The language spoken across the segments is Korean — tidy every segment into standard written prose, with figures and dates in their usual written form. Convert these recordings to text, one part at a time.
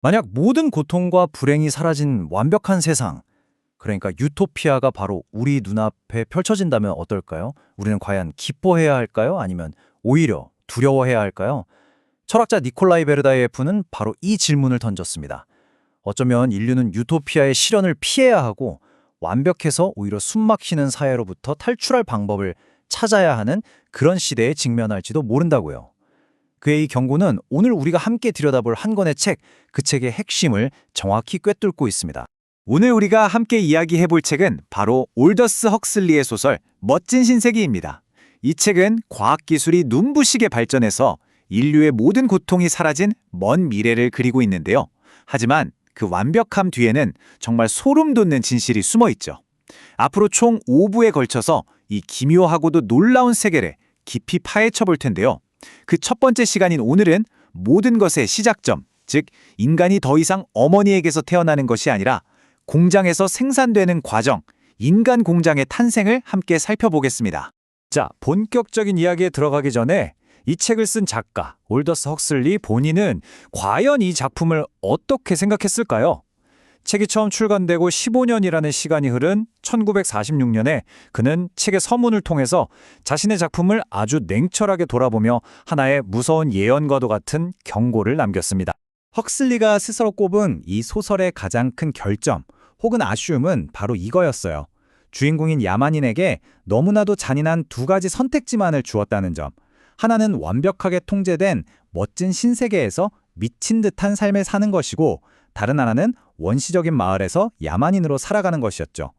만약 모든 고통과 불행이 사라진 완벽한 세상, 그러니까 유토피아가 바로 우리 눈앞에 펼쳐진다면 어떨까요? 우리는 과연 기뻐해야 할까요? 아니면 오히려 두려워해야 할까요? 철학자 니콜라이 베르다예프는 바로 이 질문을 던졌습니다. 어쩌면 인류는 유토피아의 실현을 피해야 하고 완벽해서 오히려 숨막히는 사회로부터 탈출할 방법을 찾아야 하는 그런 시대에 직면할지도 모른다고요. 그의 이 경고는 오늘 우리가 함께 들여다볼 한 권의 책, 그 책의 핵심을 정확히 꿰뚫고 있습니다. 오늘 우리가 함께 이야기해 볼 책은 바로 올더스 헉슬리의 소설 멋진 신세계입니다. 이 책은 과학기술이 눈부시게 발전해서 인류의 모든 고통이 사라진 먼 미래를 그리고 있는데요. 하지만 그 완벽함 뒤에는 정말 소름 돋는 진실이 숨어 있죠. 앞으로 총 5부에 걸쳐서 이 기묘하고도 놀라운 세계를 깊이 파헤쳐 볼 텐데요. 그 첫 번째 시간인 오늘은 모든 것의 시작점, 즉 인간이 더 이상 어머니에게서 태어나는 것이 아니라 공장에서 생산되는 과정, 인간 공장의 탄생을 함께 살펴보겠습니다. 자, 본격적인 이야기에 들어가기 전에 이 책을 쓴 작가 올더스 헉슬리 본인은 과연 이 작품을 어떻게 생각했을까요? 책이 처음 출간되고 15년이라는 시간이 흐른 1946년에 그는 책의 서문을 통해서 자신의 작품을 아주 냉철하게 돌아보며 하나의 무서운 예언과도 같은 경고를 남겼습니다. 헉슬리가 스스로 꼽은 이 소설의 가장 큰 결점 혹은 아쉬움은 바로 이거였어요. 주인공인 야만인에게 너무나도 잔인한 두 가지 선택지만을 주었다는 점. 하나는 완벽하게 통제된 멋진 신세계에서 미친 듯한 삶을 사는 것이고, 다른 하나는 원시적인 마을에서 야만인으로 살아가는 것이었죠.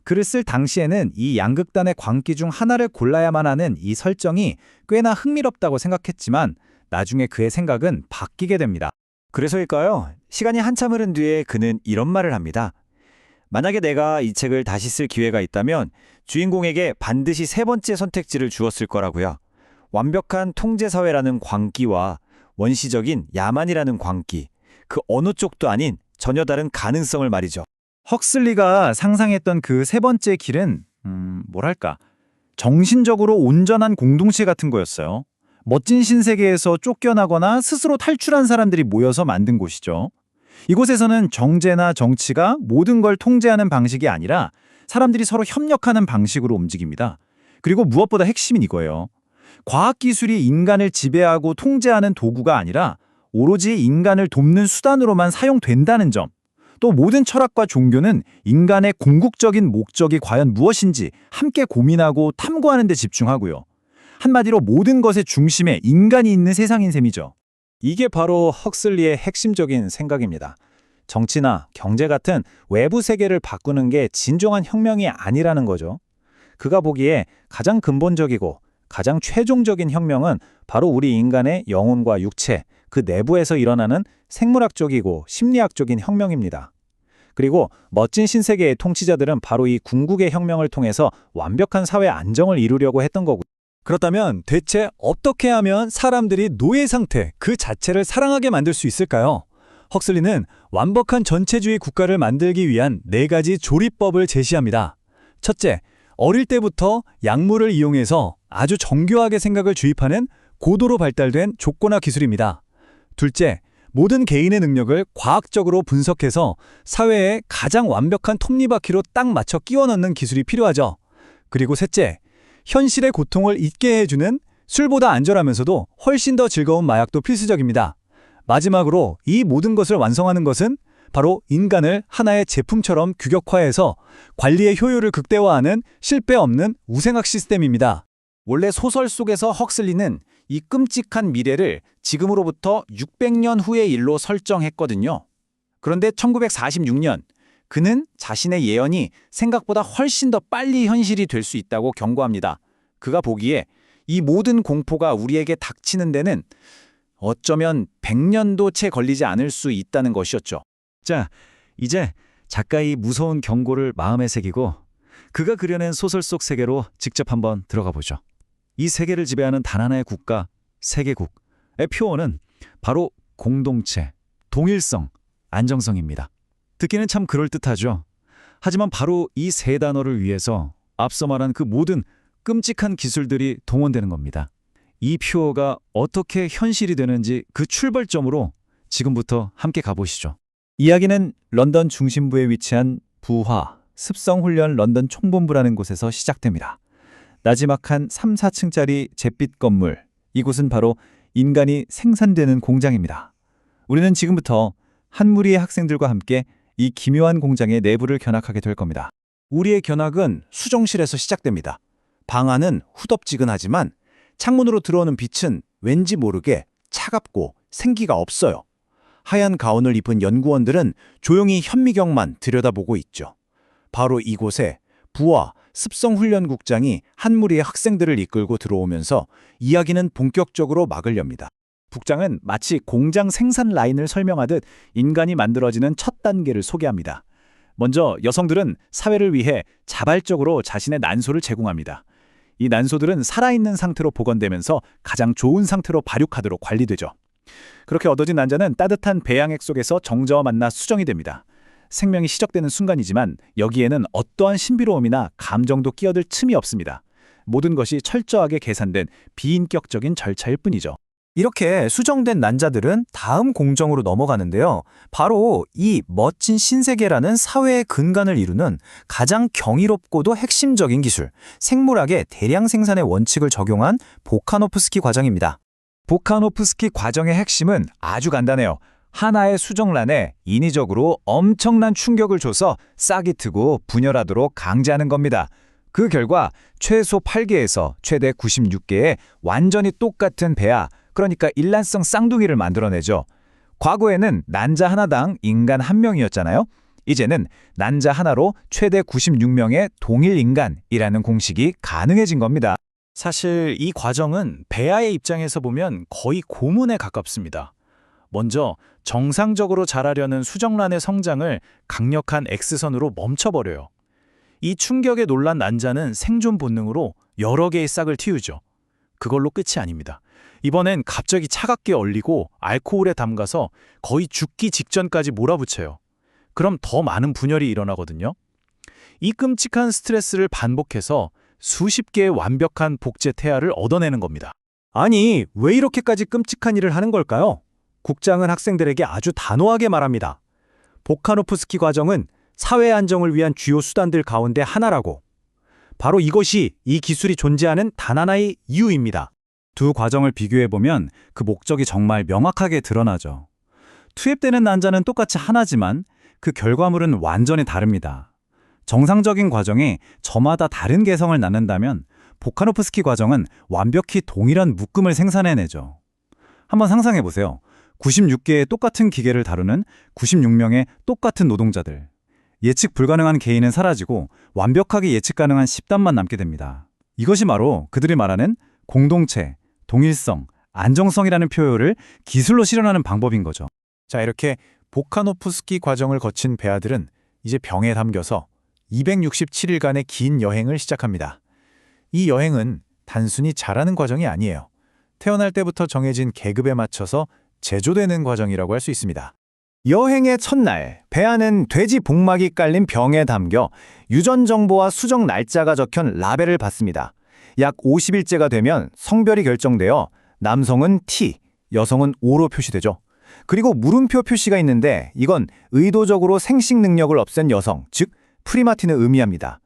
글을 쓸 당시에는 이 양극단의 광기 중 하나를 골라야만 하는 이 설정이 꽤나 흥미롭다고 생각했지만 나중에 그의 생각은 바뀌게 됩니다. 그래서일까요? 시간이 한참 흐른 뒤에 그는 이런 말을 합니다. 만약에 내가 이 책을 다시 쓸 기회가 있다면 주인공에게 반드시 세 번째 선택지를 주었을 거라고요. 완벽한 통제사회라는 광기와 원시적인 야만이라는 광기, 그 어느 쪽도 아닌 전혀 다른 가능성을 말이죠. 헉슬리가 상상했던 그 세 번째 길은 뭐랄까, 정신적으로 온전한 공동체 같은 거였어요. 멋진 신세계에서 쫓겨나거나 스스로 탈출한 사람들이 모여서 만든 곳이죠. 이곳에서는 정제나 정치가 모든 걸 통제하는 방식이 아니라 사람들이 서로 협력하는 방식으로 움직입니다. 그리고 무엇보다 핵심인 이거예요. 과학기술이 인간을 지배하고 통제하는 도구가 아니라 오로지 인간을 돕는 수단으로만 사용된다는 점. 또 모든 철학과 종교는 인간의 궁극적인 목적이 과연 무엇인지 함께 고민하고 탐구하는 데 집중하고요. 한마디로 모든 것의 중심에 인간이 있는 세상인 셈이죠. 이게 바로 헉슬리의 핵심적인 생각입니다. 정치나 경제 같은 외부 세계를 바꾸는 게 진정한 혁명이 아니라는 거죠. 그가 보기에 가장 근본적이고 가장 최종적인 혁명은 바로 우리 인간의 영혼과 육체, 그 내부에서 일어나는 생물학적이고 심리학적인 혁명입니다. 그리고 멋진 신세계의 통치자들은 바로 이 궁극의 혁명을 통해서 완벽한 사회 안정을 이루려고 했던 거고. 그렇다면 대체 어떻게 하면 사람들이 노예 상태 그 자체를 사랑하게 만들 수 있을까요? 헉슬리는 완벽한 전체주의 국가를 만들기 위한 4가지 조리법을 제시합니다. 첫째, 어릴 때부터 약물을 이용해서 아주 정교하게 생각을 주입하는 고도로 발달된 조건화 기술입니다. 둘째, 모든 개인의 능력을 과학적으로 분석해서 사회에 가장 완벽한 톱니바퀴로 딱 맞춰 끼워 넣는 기술이 필요하죠. 그리고 셋째, 현실의 고통을 잊게 해주는 술보다 안전하면서도 훨씬 더 즐거운 마약도 필수적입니다. 마지막으로 이 모든 것을 완성하는 것은 바로 인간을 하나의 제품처럼 규격화해서 관리의 효율을 극대화하는 실패 없는 우생학 시스템입니다. 원래 소설 속에서 헉슬리는 이 끔찍한 미래를 지금으로부터 600년 후의 일로 설정했거든요. 그런데 1946년, 그는 자신의 예언이 생각보다 훨씬 더 빨리 현실이 될 수 있다고 경고합니다. 그가 보기에 이 모든 공포가 우리에게 닥치는 데는 어쩌면 100년도 채 걸리지 않을 수 있다는 것이었죠. 자, 이제 작가의 무서운 경고를 마음에 새기고 그가 그려낸 소설 속 세계로 직접 한번 들어가 보죠. 이 세계를 지배하는 단 하나의 국가, 세계국의 표어는 바로 공동체, 동일성, 안정성입니다. 듣기는 참 그럴듯하죠. 하지만 바로 이 세 단어를 위해서 앞서 말한 그 모든 끔찍한 기술들이 동원되는 겁니다. 이 표어가 어떻게 현실이 되는지 그 출발점으로 지금부터 함께 가보시죠. 이야기는 런던 중심부에 위치한 부하 습성훈련 런던 총본부라는 곳에서 시작됩니다. 나지막한 3, 4층짜리 잿빛 건물, 이곳은 바로 인간이 생산되는 공장입니다. 우리는 지금부터 한 무리의 학생들과 함께 이 기묘한 공장의 내부를 견학하게 될 겁니다. 우리의 견학은 수정실에서 시작됩니다. 방 안은 후덥지근하지만 창문으로 들어오는 빛은 왠지 모르게 차갑고 생기가 없어요. 하얀 가운을 입은 연구원들은 조용히 현미경만 들여다보고 있죠. 바로 이곳에 부하 습성훈련국장이 한 무리의 학생들을 이끌고 들어오면서 이야기는 본격적으로 막을 엽니다. 국장은 마치 공장 생산 라인을 설명하듯 인간이 만들어지는 첫 단계를 소개합니다. 먼저 여성들은 사회를 위해 자발적으로 자신의 난소를 제공합니다. 이 난소들은 살아있는 상태로 복원되면서 가장 좋은 상태로 발육하도록 관리되죠. 그렇게 얻어진 난자는 따뜻한 배양액 속에서 정자와 만나 수정이 됩니다. 생명이 시작되는 순간이지만 여기에는 어떠한 신비로움이나 감정도 끼어들 틈이 없습니다. 모든 것이 철저하게 계산된 비인격적인 절차일 뿐이죠. 이렇게 수정된 난자들은 다음 공정으로 넘어가는데요. 바로 이 멋진 신세계라는 사회의 근간을 이루는 가장 경이롭고도 핵심적인 기술, 생물학의 대량 생산의 원칙을 적용한 보카노프스키 과정입니다. 보카노프스키 과정의 핵심은 아주 간단해요. 하나의 수정란에 인위적으로 엄청난 충격을 줘서 싹이 트고 분열하도록 강제하는 겁니다. 그 결과 최소 8개에서 최대 96개의 완전히 똑같은 배아, 그러니까 일란성 쌍둥이를 만들어내죠. 과거에는 난자 하나당 인간 1명이었잖아요. 이제는 난자 하나로 최대 96명의 동일 인간이라는 공식이 가능해진 겁니다. 사실 이 과정은 배아의 입장에서 보면 거의 고문에 가깝습니다. 먼저 정상적으로 자라려는 수정란의 성장을 강력한 X선으로 멈춰버려요. 이 충격에 놀란 난자는 생존 본능으로 여러 개의 싹을 틔우죠. 그걸로 끝이 아닙니다. 이번엔 갑자기 차갑게 얼리고 알코올에 담가서 거의 죽기 직전까지 몰아붙여요. 그럼 더 많은 분열이 일어나거든요. 이 끔찍한 스트레스를 반복해서 수십 개의 완벽한 복제 태아를 얻어내는 겁니다. 아니, 왜 이렇게까지 끔찍한 일을 하는 걸까요? 국장은 학생들에게 아주 단호하게 말합니다. 보카노프스키 과정은 사회 안정을 위한 주요 수단들 가운데 하나라고. 바로 이것이 이 기술이 존재하는 단 하나의 이유입니다. 두 과정을 비교해보면 그 목적이 정말 명확하게 드러나죠. 투입되는 난자는 똑같이 하나지만 그 결과물은 완전히 다릅니다. 정상적인 과정이 저마다 다른 개성을 낳는다면 보카노프스키 과정은 완벽히 동일한 묶음을 생산해내죠. 한번 상상해보세요. 96개의 똑같은 기계를 다루는 96명의 똑같은 노동자들. 예측 불가능한 개인은 사라지고 완벽하게 예측 가능한 집단만 남게 됩니다. 이것이 바로 그들이 말하는 공동체, 동일성, 안정성이라는 표현을 기술로 실현하는 방법인 거죠. 자, 이렇게 보카노프스키 과정을 거친 배아들은 이제 병에 담겨서 267일간의 긴 여행을 시작합니다. 이 여행은 단순히 자라는 과정이 아니에요. 태어날 때부터 정해진 계급에 맞춰서 제조되는 과정이라고 할 수 있습니다. 여행의 첫날, 배아는 돼지 복막이 깔린 병에 담겨 유전 정보와 수정 날짜가 적힌 라벨을 받습니다. 약 50일째가 되면 성별이 결정되어 남성은 T, 여성은 O로 표시되죠. 그리고 물음표 표시가 있는데 이건 의도적으로 생식 능력을 없앤 여성, 즉 프리마틴을 의미합니다.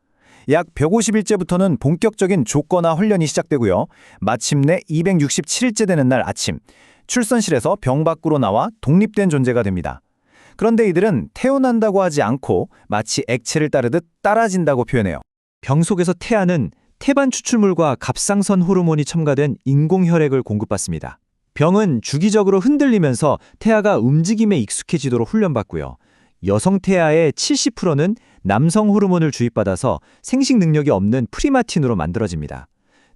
약 150일째부터는 본격적인 조건화 훈련이 시작되고요. 마침내 267일째 되는 날 아침, 출산실에서 병 밖으로 나와 독립된 존재가 됩니다. 그런데 이들은 태어난다고 하지 않고 마치 액체를 따르듯 따라진다고 표현해요. 병 속에서 태아는 태반 추출물과 갑상선 호르몬이 첨가된 인공 혈액을 공급받습니다. 병은 주기적으로 흔들리면서 태아가 움직임에 익숙해지도록 훈련받고요. 여성 태아의 70%는 남성 호르몬을 주입받아서 생식 능력이 없는 프리마틴으로 만들어집니다.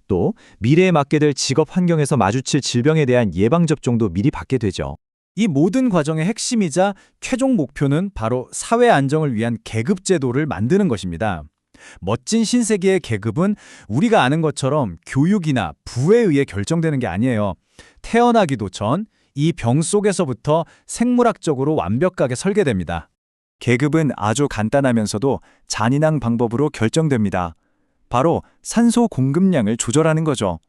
또 미래에 맞게 될 직업 환경에서 마주칠 질병에 대한 예방접종도 미리 받게 되죠. 이 모든 과정의 핵심이자 최종 목표는 바로 사회 안정을 위한 계급제도를 만드는 것입니다. 멋진 신세계의 계급은 우리가 아는 것처럼 교육이나 부에 의해 결정되는 게 아니에요. 태어나기도 전 이 병 속에서부터 생물학적으로 완벽하게 설계됩니다. 계급은 아주 간단하면서도 잔인한 방법으로 결정됩니다. 바로 산소 공급량을 조절하는 거죠.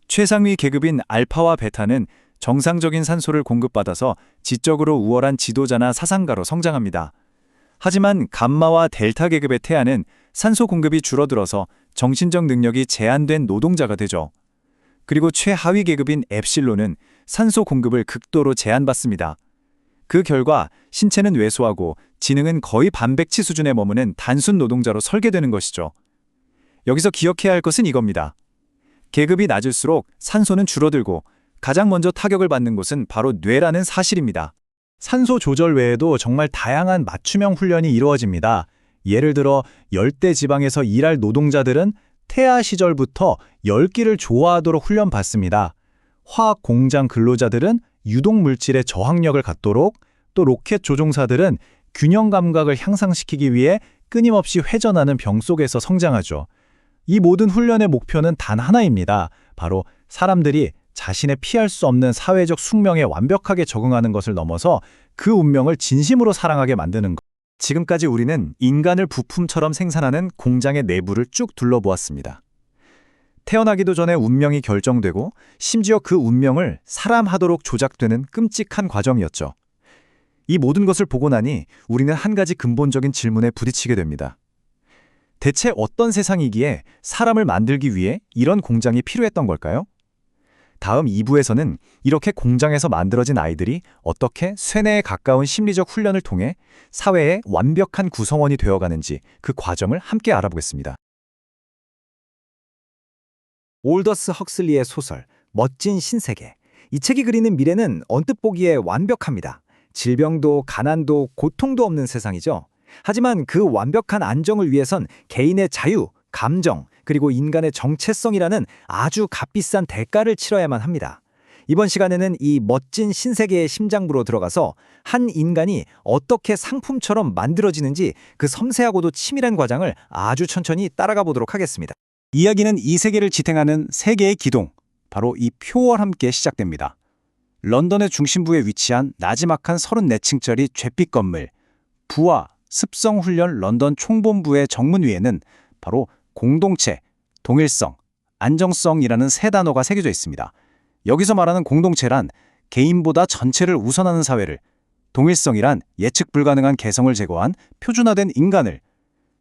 최상위 계급인 알파와 베타는 정상적인 산소를 공급받아서 지적으로 우월한 지도자나 사상가로 성장합니다. 하지만 감마와 델타 계급의 태아는 산소 공급이 줄어들어서 정신적 능력이 제한된 노동자가 되죠. 그리고 최하위 계급인 엡실론은 산소 공급을 극도로 제한받습니다. 그 결과 신체는 왜소하고 지능은 거의 반백치 수준에 머무는 단순 노동자로 설계되는 것이죠. 여기서 기억해야 할 것은 이겁니다. 계급이 낮을수록 산소는 줄어들고 가장 먼저 타격을 받는 곳은 바로 뇌라는 사실입니다. 산소 조절 외에도 정말 다양한 맞춤형 훈련이 이루어집니다. 예를 들어 열대 지방에서 일할 노동자들은 태아 시절부터 열기를 좋아하도록 훈련받습니다. 화학 공장 근로자들은 유독 물질의 저항력을 갖도록, 또 로켓 조종사들은 균형 감각을 향상시키기 위해 끊임없이 회전하는 병 속에서 성장하죠. 이 모든 훈련의 목표는 단 하나입니다. 바로 사람들이 자신의 피할 수 없는 사회적 숙명에 완벽하게 적응하는 것을 넘어서 그 운명을 진심으로 사랑하게 만드는 것. 지금까지 우리는 인간을 부품처럼 생산하는 공장의 내부를 쭉 둘러보았습니다. 태어나기도 전에 운명이 결정되고 심지어 그 운명을 사람하도록 조작되는 끔찍한 과정이었죠. 이 모든 것을 보고 나니 우리는 한 가지 근본적인 질문에 부딪히게 됩니다. 대체 어떤 세상이기에 사람을 만들기 위해 이런 공장이 필요했던 걸까요? 다음 2부에서는 이렇게 공장에서 만들어진 아이들이 어떻게 쇠뇌에 가까운 심리적 훈련을 통해 사회의 완벽한 구성원이 되어가는지 그 과정을 함께 알아보겠습니다. 올더스 헉슬리의 소설 멋진 신세계. 이 책이 그리는 미래는 언뜻 보기에 완벽합니다. 질병도 가난도 고통도 없는 세상이죠. 하지만 그 완벽한 안정을 위해선 개인의 자유, 감정, 그리고 인간의 정체성이라는 아주 값비싼 대가를 치러야만 합니다. 이번 시간에는 이 멋진 신세계의 심장부로 들어가서 한 인간이 어떻게 상품처럼 만들어지는지 그 섬세하고도 치밀한 과정을 아주 천천히 따라가 보도록 하겠습니다. 이야기는 이 세계를 지탱하는 세계의 기둥, 바로 이 표와 함께 시작됩니다. 런던의 중심부에 위치한 나지막한 34층짜리 잿빛 건물, 부와 습성훈련 런던 총본부의 정문 위에는 바로 공동체, 동일성, 안정성이라는 세 단어가 새겨져 있습니다. 여기서 말하는 공동체란 개인보다 전체를 우선하는 사회를, 동일성이란 예측 불가능한 개성을 제거한 표준화된 인간을,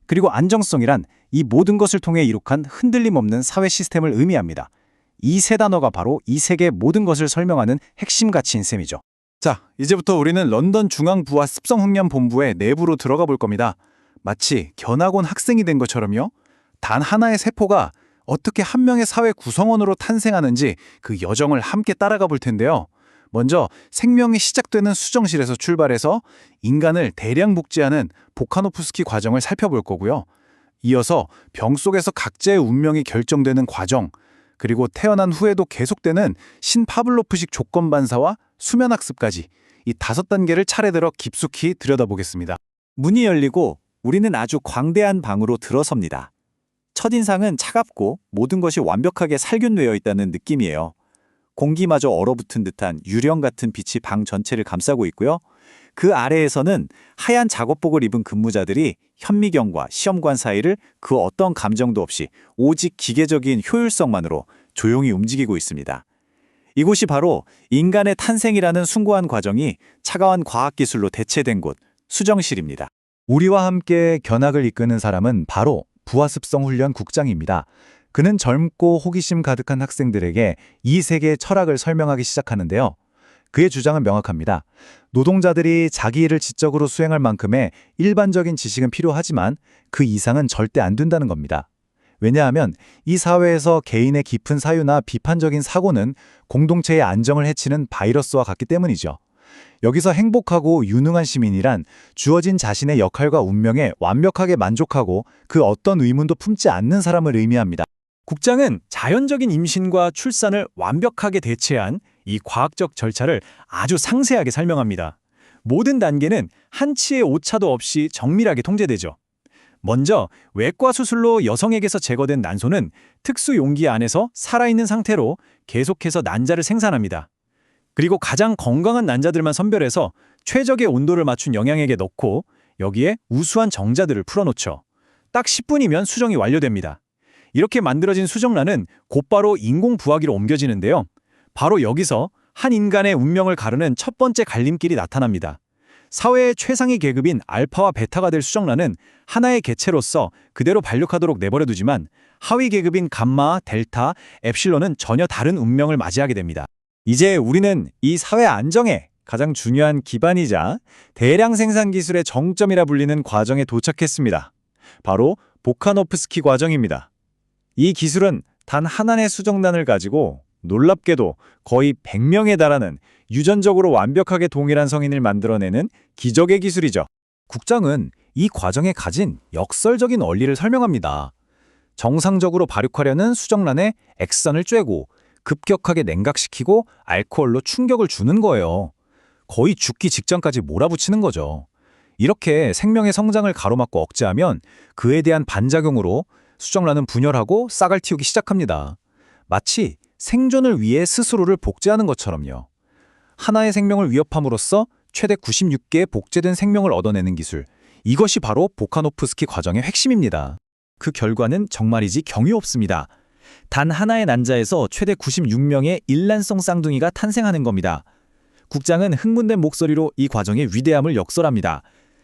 그리고 안정성이란 이 모든 것을 통해 이룩한 흔들림 없는 사회 시스템을 의미합니다. 이 세 단어가 바로 이 세계의 모든 것을 설명하는 핵심 가치인 셈이죠. 자, 이제부터 우리는 런던 중앙부와 습성훈련본부의 내부로 들어가 볼 겁니다. 마치 견학원 학생이 된 것처럼요. 단 하나의 세포가 어떻게 한 명의 사회 구성원으로 탄생하는지 그 여정을 함께 따라가 볼 텐데요. 먼저 생명이 시작되는 수정실에서 출발해서 인간을 대량 복제하는 보카노프스키 과정을 살펴볼 거고요. 이어서 병 속에서 각자의 운명이 결정되는 과정, 그리고 태어난 후에도 계속되는 신파블로프식 조건 반사와 수면 학습까지 이 5단계를 차례들어 깊숙이 들여다보겠습니다. 문이 열리고 우리는 아주 광대한 방으로 들어섭니다. 첫인상은 차갑고 모든 것이 완벽하게 살균되어 있다는 느낌이에요. 공기마저 얼어붙은 듯한 유령 같은 빛이 방 전체를 감싸고 있고요. 그 아래에서는 하얀 작업복을 입은 근무자들이 현미경과 시험관 사이를 그 어떤 감정도 없이 오직 기계적인 효율성만으로 조용히 움직이고 있습니다. 이곳이 바로 인간의 탄생이라는 숭고한 과정이 차가운 과학기술로 대체된 곳, 수정실입니다. 우리와 함께 견학을 이끄는 사람은 바로 부하습성훈련 국장입니다. 그는 젊고 호기심 가득한 학생들에게 이 세계의 철학을 설명하기 시작하는데요. 그의 주장은 명확합니다. 노동자들이 자기 일을 지적으로 수행할 만큼의 일반적인 지식은 필요하지만 그 이상은 절대 안 된다는 겁니다. 왜냐하면 이 사회에서 개인의 깊은 사유나 비판적인 사고는 공동체의 안정을 해치는 바이러스와 같기 때문이죠. 여기서 행복하고 유능한 시민이란 주어진 자신의 역할과 운명에 완벽하게 만족하고 그 어떤 의문도 품지 않는 사람을 의미합니다. 국장은 자연적인 임신과 출산을 완벽하게 대체한 이 과학적 절차를 아주 상세하게 설명합니다. 모든 단계는 한치의 오차도 없이 정밀하게 통제되죠. 먼저 외과 수술로 여성에게서 제거된 난소는 특수 용기 안에서 살아있는 상태로 계속해서 난자를 생산합니다. 그리고 가장 건강한 난자들만 선별해서 최적의 온도를 맞춘 영양액에 넣고 여기에 우수한 정자들을 풀어놓죠. 딱 10분이면 수정이 완료됩니다. 이렇게 만들어진 수정란은 곧바로 인공부화기로 옮겨지는데요. 바로 여기서 한 인간의 운명을 가르는 첫 번째 갈림길이 나타납니다. 사회의 최상위 계급인 알파와 베타가 될 수정란은 하나의 개체로서 그대로 반륙하도록 내버려두지만 하위 계급인 감마, 델타, 엡실론은 전혀 다른 운명을 맞이하게 됩니다. 이제 우리는 이 사회 안정의 가장 중요한 기반이자 대량 생산 기술의 정점이라 불리는 과정에 도착했습니다. 바로 보카노프스키 과정입니다. 이 기술은 단 하나의 수정란을 가지고 놀랍게도 거의 100명에 달하는 유전적으로 완벽하게 동일한 성인을 만들어내는 기적의 기술이죠. 국장은 이 과정에 가진 역설적인 원리를 설명합니다. 정상적으로 발육하려는 수정란에 액선을 쬐고 급격하게 냉각시키고 알코올로 충격을 주는 거예요. 거의 죽기 직전까지 몰아붙이는 거죠. 이렇게 생명의 성장을 가로막고 억제하면 그에 대한 반작용으로 수정란은 분열하고 싹을 틔우기 시작합니다. 마치 생존을 위해 스스로를 복제하는 것처럼요. 하나의 생명을 위협함으로써 최대 96개의 복제된 생명을 얻어내는 기술. 이것이 바로 보카노프스키 과정의 핵심입니다. 그 결과는 정말이지 경이 없습니다. 단 하나의 난자에서 최대 96명의 일란성 쌍둥이가 탄생하는 겁니다. 국장은 흥분된 목소리로 이 과정의 위대함을 역설합니다.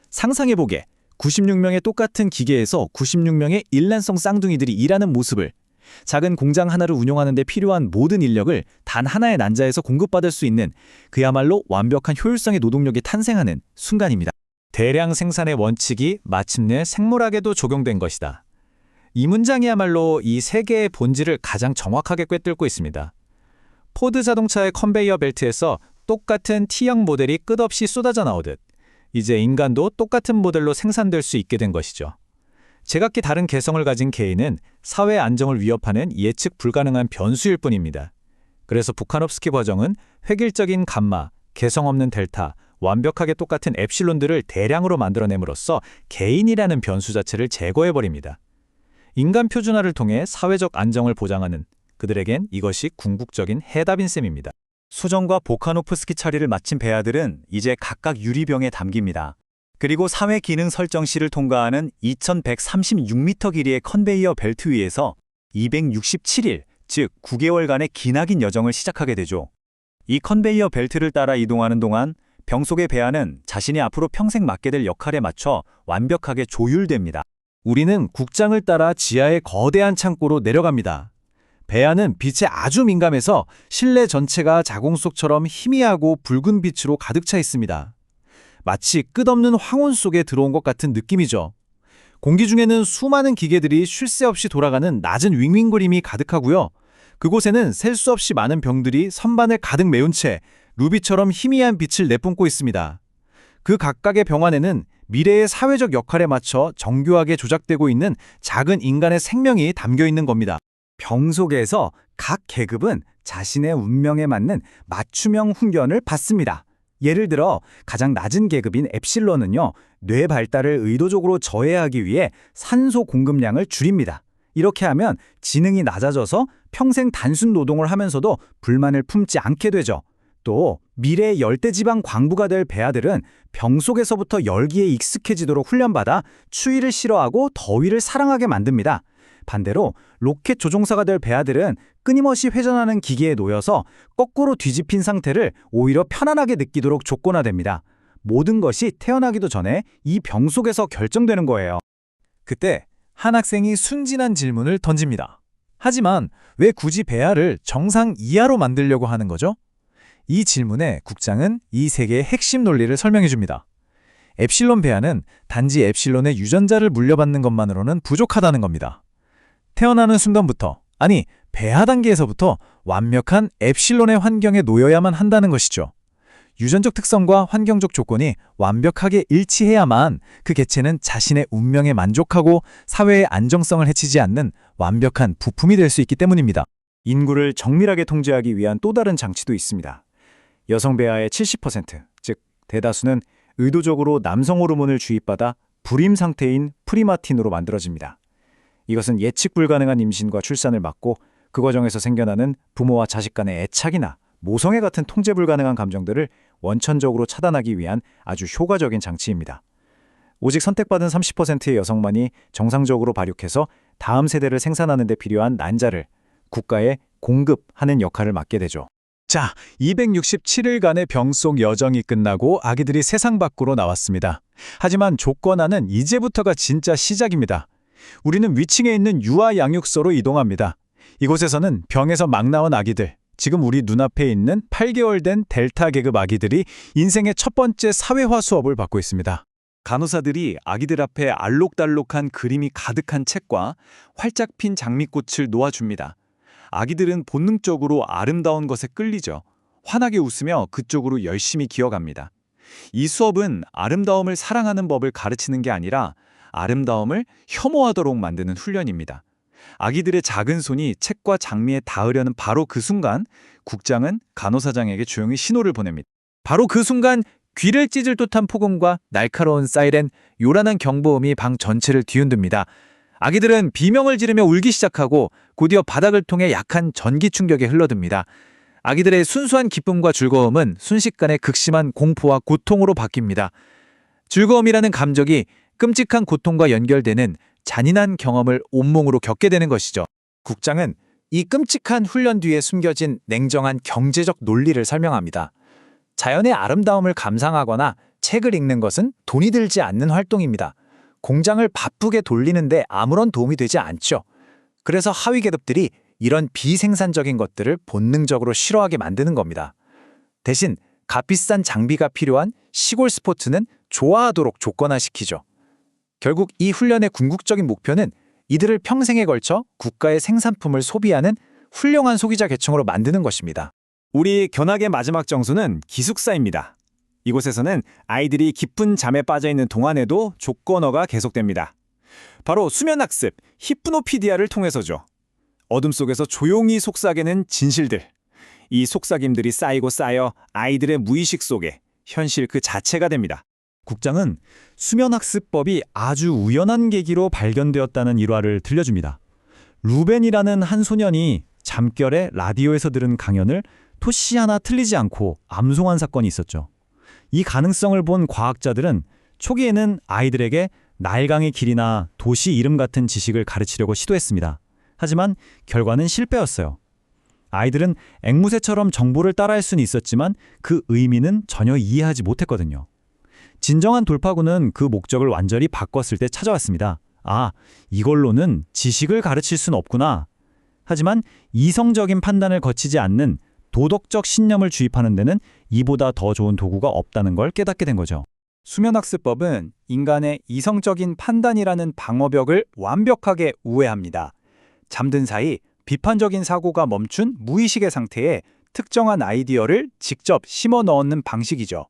상상해보게 96명의 똑같은 기계에서 96명의 일란성 쌍둥이들이 일하는 모습을, 작은 공장 하나를 운영하는 데 필요한 모든 인력을 단 하나의 난자에서 공급받을 수 있는 그야말로 완벽한 효율성의 노동력이 탄생하는 순간입니다. 대량 생산의 원칙이 마침내 생물학에도 적용된 것이다. 이 문장이야말로 이 세계의 본질을 가장 정확하게 꿰뚫고 있습니다. 포드 자동차의 컨베이어 벨트에서 똑같은 T형 모델이 끝없이 쏟아져 나오듯 이제 인간도 똑같은 모델로 생산될 수 있게 된 것이죠. 제각기 다른 개성을 가진 개인은 사회 안정을 위협하는 예측 불가능한 변수일 뿐입니다. 그래서 보카노프스키 과정은 획일적인 감마, 개성 없는 델타, 완벽하게 똑같은 엡실론들을 대량으로 만들어냄으로써 개인이라는 변수 자체를 제거해버립니다. 인간 표준화를 통해 사회적 안정을 보장하는 그들에겐 이것이 궁극적인 해답인 셈입니다. 수정과 보카노프스키 처리를 마친 배아들은 이제 각각 유리병에 담깁니다. 그리고 사회 기능 설정실을 통과하는 2136m 길이의 컨베이어 벨트 위에서 267일, 즉 9개월간의 기나긴 여정을 시작하게 되죠. 이 컨베이어 벨트를 따라 이동하는 동안 병 속의 배아는 자신이 앞으로 평생 맡게 될 역할에 맞춰 완벽하게 조율됩니다. 우리는 국장을 따라 지하의 거대한 창고로 내려갑니다. 배아는 빛에 아주 민감해서 실내 전체가 자궁 속처럼 희미하고 붉은 빛으로 가득 차 있습니다. 마치 끝없는 황혼 속에 들어온 것 같은 느낌이죠. 공기 중에는 수많은 기계들이 쉴 새 없이 돌아가는 낮은 윙윙거림이 가득하고요. 그곳에는 셀 수 없이 많은 병들이 선반을 가득 메운 채 루비처럼 희미한 빛을 내뿜고 있습니다. 그 각각의 병 안에는 미래의 사회적 역할에 맞춰 정교하게 조작되고 있는 작은 인간의 생명이 담겨 있는 겁니다. 병 속에서 각 계급은 자신의 운명에 맞는 맞춤형 훈련을 받습니다. 예를 들어 가장 낮은 계급인 엡실론은요, 뇌 발달을 의도적으로 저해하기 위해 산소 공급량을 줄입니다. 이렇게 하면 지능이 낮아져서 평생 단순 노동을 하면서도 불만을 품지 않게 되죠. 또 미래의 열대지방 광부가 될 배아들은 병 속에서부터 열기에 익숙해지도록 훈련받아 추위를 싫어하고 더위를 사랑하게 만듭니다. 반대로 로켓 조종사가 될 배아들은 끊임없이 회전하는 기계에 놓여서 거꾸로 뒤집힌 상태를 오히려 편안하게 느끼도록 조건화됩니다. 모든 것이 태어나기도 전에 이 병 속에서 결정되는 거예요. 그때 한 학생이 순진한 질문을 던집니다. 하지만 왜 굳이 배아를 정상 이하로 만들려고 하는 거죠? 이 질문에 국장은 이 세계의 핵심 논리를 설명해 줍니다. 엡실론 배아는 단지 엡실론의 유전자를 물려받는 것만으로는 부족하다는 겁니다. 태어나는 순간부터, 아니 배아 단계에서부터 완벽한 엡실론의 환경에 놓여야만 한다는 것이죠. 유전적 특성과 환경적 조건이 완벽하게 일치해야만 그 개체는 자신의 운명에 만족하고 사회의 안정성을 해치지 않는 완벽한 부품이 될 수 있기 때문입니다. 인구를 정밀하게 통제하기 위한 또 다른 장치도 있습니다. 여성 배아의 70%, 즉 대다수는 의도적으로 남성 호르몬을 주입받아 불임 상태인 프리마틴으로 만들어집니다. 이것은 예측 불가능한 임신과 출산을 막고 그 과정에서 생겨나는 부모와 자식 간의 애착이나 모성애 같은 통제 불가능한 감정들을 원천적으로 차단하기 위한 아주 효과적인 장치입니다. 오직 선택받은 30%의 여성만이 정상적으로 발육해서 다음 세대를 생산하는 데 필요한 난자를 국가에 공급하는 역할을 맡게 되죠. 자, 267일간의 병 속 여정이 끝나고 아기들이 세상 밖으로 나왔습니다. 하지만 조건하는 이제부터가 진짜 시작입니다. 우리는 위층에 있는 유아 양육소로 이동합니다. 이곳에서는 병에서 막 나온 아기들, 지금 우리 눈앞에 있는 8개월 된 델타 계급 아기들이 인생의 첫 번째 사회화 수업을 받고 있습니다. 간호사들이 아기들 앞에 알록달록한 그림이 가득한 책과 활짝 핀 장미꽃을 놓아줍니다. 아기들은 본능적으로 아름다운 것에 끌리죠. 환하게 웃으며 그쪽으로 열심히 기어갑니다. 이 수업은 아름다움을 사랑하는 법을 가르치는 게 아니라 아름다움을 혐오하도록 만드는 훈련입니다. 아기들의 작은 손이 책과 장미에 닿으려는 바로 그 순간, 국장은 간호사장에게 조용히 신호를 보냅니다. 바로 그 순간 귀를 찢을 듯한 폭음과 날카로운 사이렌, 요란한 경보음이 방 전체를 뒤흔듭니다. 아기들은 비명을 지르며 울기 시작하고 곧이어 바닥을 통해 약한 전기 충격에 흘러듭니다. 아기들의 순수한 기쁨과 즐거움은 순식간에 극심한 공포와 고통으로 바뀝니다. 즐거움이라는 감정이 끔찍한 고통과 연결되는 잔인한 경험을 온몸으로 겪게 되는 것이죠. 국장은 이 끔찍한 훈련 뒤에 숨겨진 냉정한 경제적 논리를 설명합니다. 자연의 아름다움을 감상하거나 책을 읽는 것은 돈이 들지 않는 활동입니다. 공장을 바쁘게 돌리는데 아무런 도움이 되지 않죠. 그래서 하위 계급들이 이런 비생산적인 것들을 본능적으로 싫어하게 만드는 겁니다. 대신 값비싼 장비가 필요한 시골 스포츠는 좋아하도록 조건화시키죠. 결국 이 훈련의 궁극적인 목표는 이들을 평생에 걸쳐 국가의 생산품을 소비하는 훌륭한 소비자 계층으로 만드는 것입니다. 우리 견학의 마지막 정수는 기숙사입니다. 이곳에서는 아이들이 깊은 잠에 빠져있는 동안에도 조건어가 계속됩니다. 바로 수면학습, 히프노피디아를 통해서죠. 어둠 속에서 조용히 속삭이는 진실들. 이 속삭임들이 쌓이고 쌓여 아이들의 무의식 속에 현실 그 자체가 됩니다. 국장은 수면학습법이 아주 우연한 계기로 발견되었다는 일화를 들려줍니다. 루벤이라는 한 소년이 잠결에 라디오에서 들은 강연을 토시 하나 틀리지 않고 암송한 사건이 있었죠. 이 가능성을 본 과학자들은 초기에는 아이들에게 날강의 길이나 도시 이름 같은 지식을 가르치려고 시도했습니다. 하지만 결과는 실패였어요. 아이들은 앵무새처럼 정보를 따라할 수는 있었지만 그 의미는 전혀 이해하지 못했거든요. 진정한 돌파구는 그 목적을 완전히 바꿨을 때 찾아왔습니다. 아, 이걸로는 지식을 가르칠 수는 없구나. 하지만 이성적인 판단을 거치지 않는 도덕적 신념을 주입하는 데는 이보다 더 좋은 도구가 없다는 걸 깨닫게 된 거죠. 수면학습법은 인간의 이성적인 판단이라는 방어벽을 완벽하게 우회합니다. 잠든 사이 비판적인 사고가 멈춘 무의식의 상태에 특정한 아이디어를 직접 심어 넣는 방식이죠.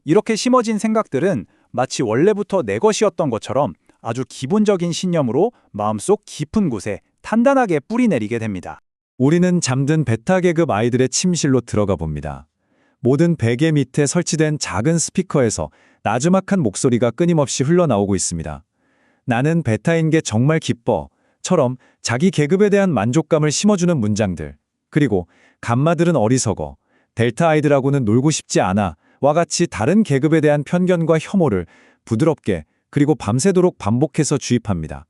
이렇게 심어진 생각들은 마치 원래부터 내 것이었던 것처럼 아주 기본적인 신념으로 마음속 깊은 곳에 단단하게 뿌리내리게 됩니다. 우리는 잠든 베타 계급 아이들의 침실로 들어가 봅니다. 모든 베개 밑에 설치된 작은 스피커에서 나주막한 목소리가 끊임없이 흘러나오고 있습니다. 나는 베타인 게 정말 기뻐 처럼 자기 계급에 대한 만족감을 심어주는 문장들, 그리고 감마들은 어리석어, 델타 아이들하고는 놀고 싶지 않아 와 같이 다른 계급에 대한 편견과 혐오를 부드럽게 그리고 밤새도록 반복해서 주입합니다.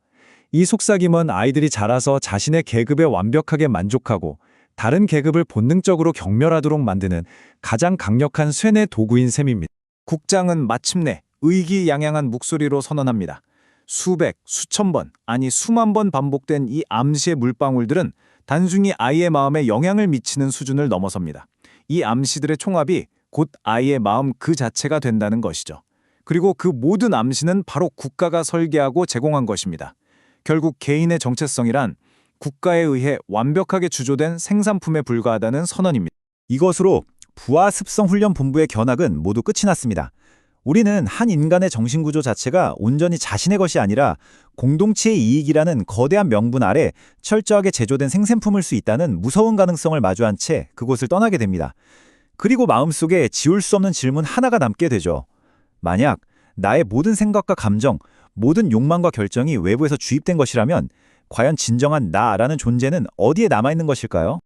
이 속삭임은 아이들이 자라서 자신의 계급에 완벽하게 만족하고 다른 계급을 본능적으로 경멸하도록 만드는 가장 강력한 쇠뇌 도구인 셈입니다. 국장은 마침내 의기양양한 목소리로 선언합니다. 수백, 수천 번, 아니 수만 번 반복된 이 암시의 물방울들은 단순히 아이의 마음에 영향을 미치는 수준을 넘어섭니다. 이 암시들의 총합이 곧 아이의 마음 그 자체가 된다는 것이죠. 그리고 그 모든 암시는 바로 국가가 설계하고 제공한 것입니다. 결국 개인의 정체성이란 국가에 의해 완벽하게 주조된 생산품에 불과하다는 선언입니다. 이것으로 부하습성훈련본부의 견학은 모두 끝이 났습니다. 우리는 한 인간의 정신구조 자체가 온전히 자신의 것이 아니라 공동체의 이익이라는 거대한 명분 아래 철저하게 제조된 생산품일 수 있다는 무서운 가능성을 마주한 채 그곳을 떠나게 됩니다. 그리고 마음속에 지울 수 없는 질문 하나가 남게 되죠. 만약 나의 모든 생각과 감정, 모든 욕망과 결정이 외부에서 주입된 것이라면 과연 진정한 나라는 존재는 어디에 남아있는 것일까요?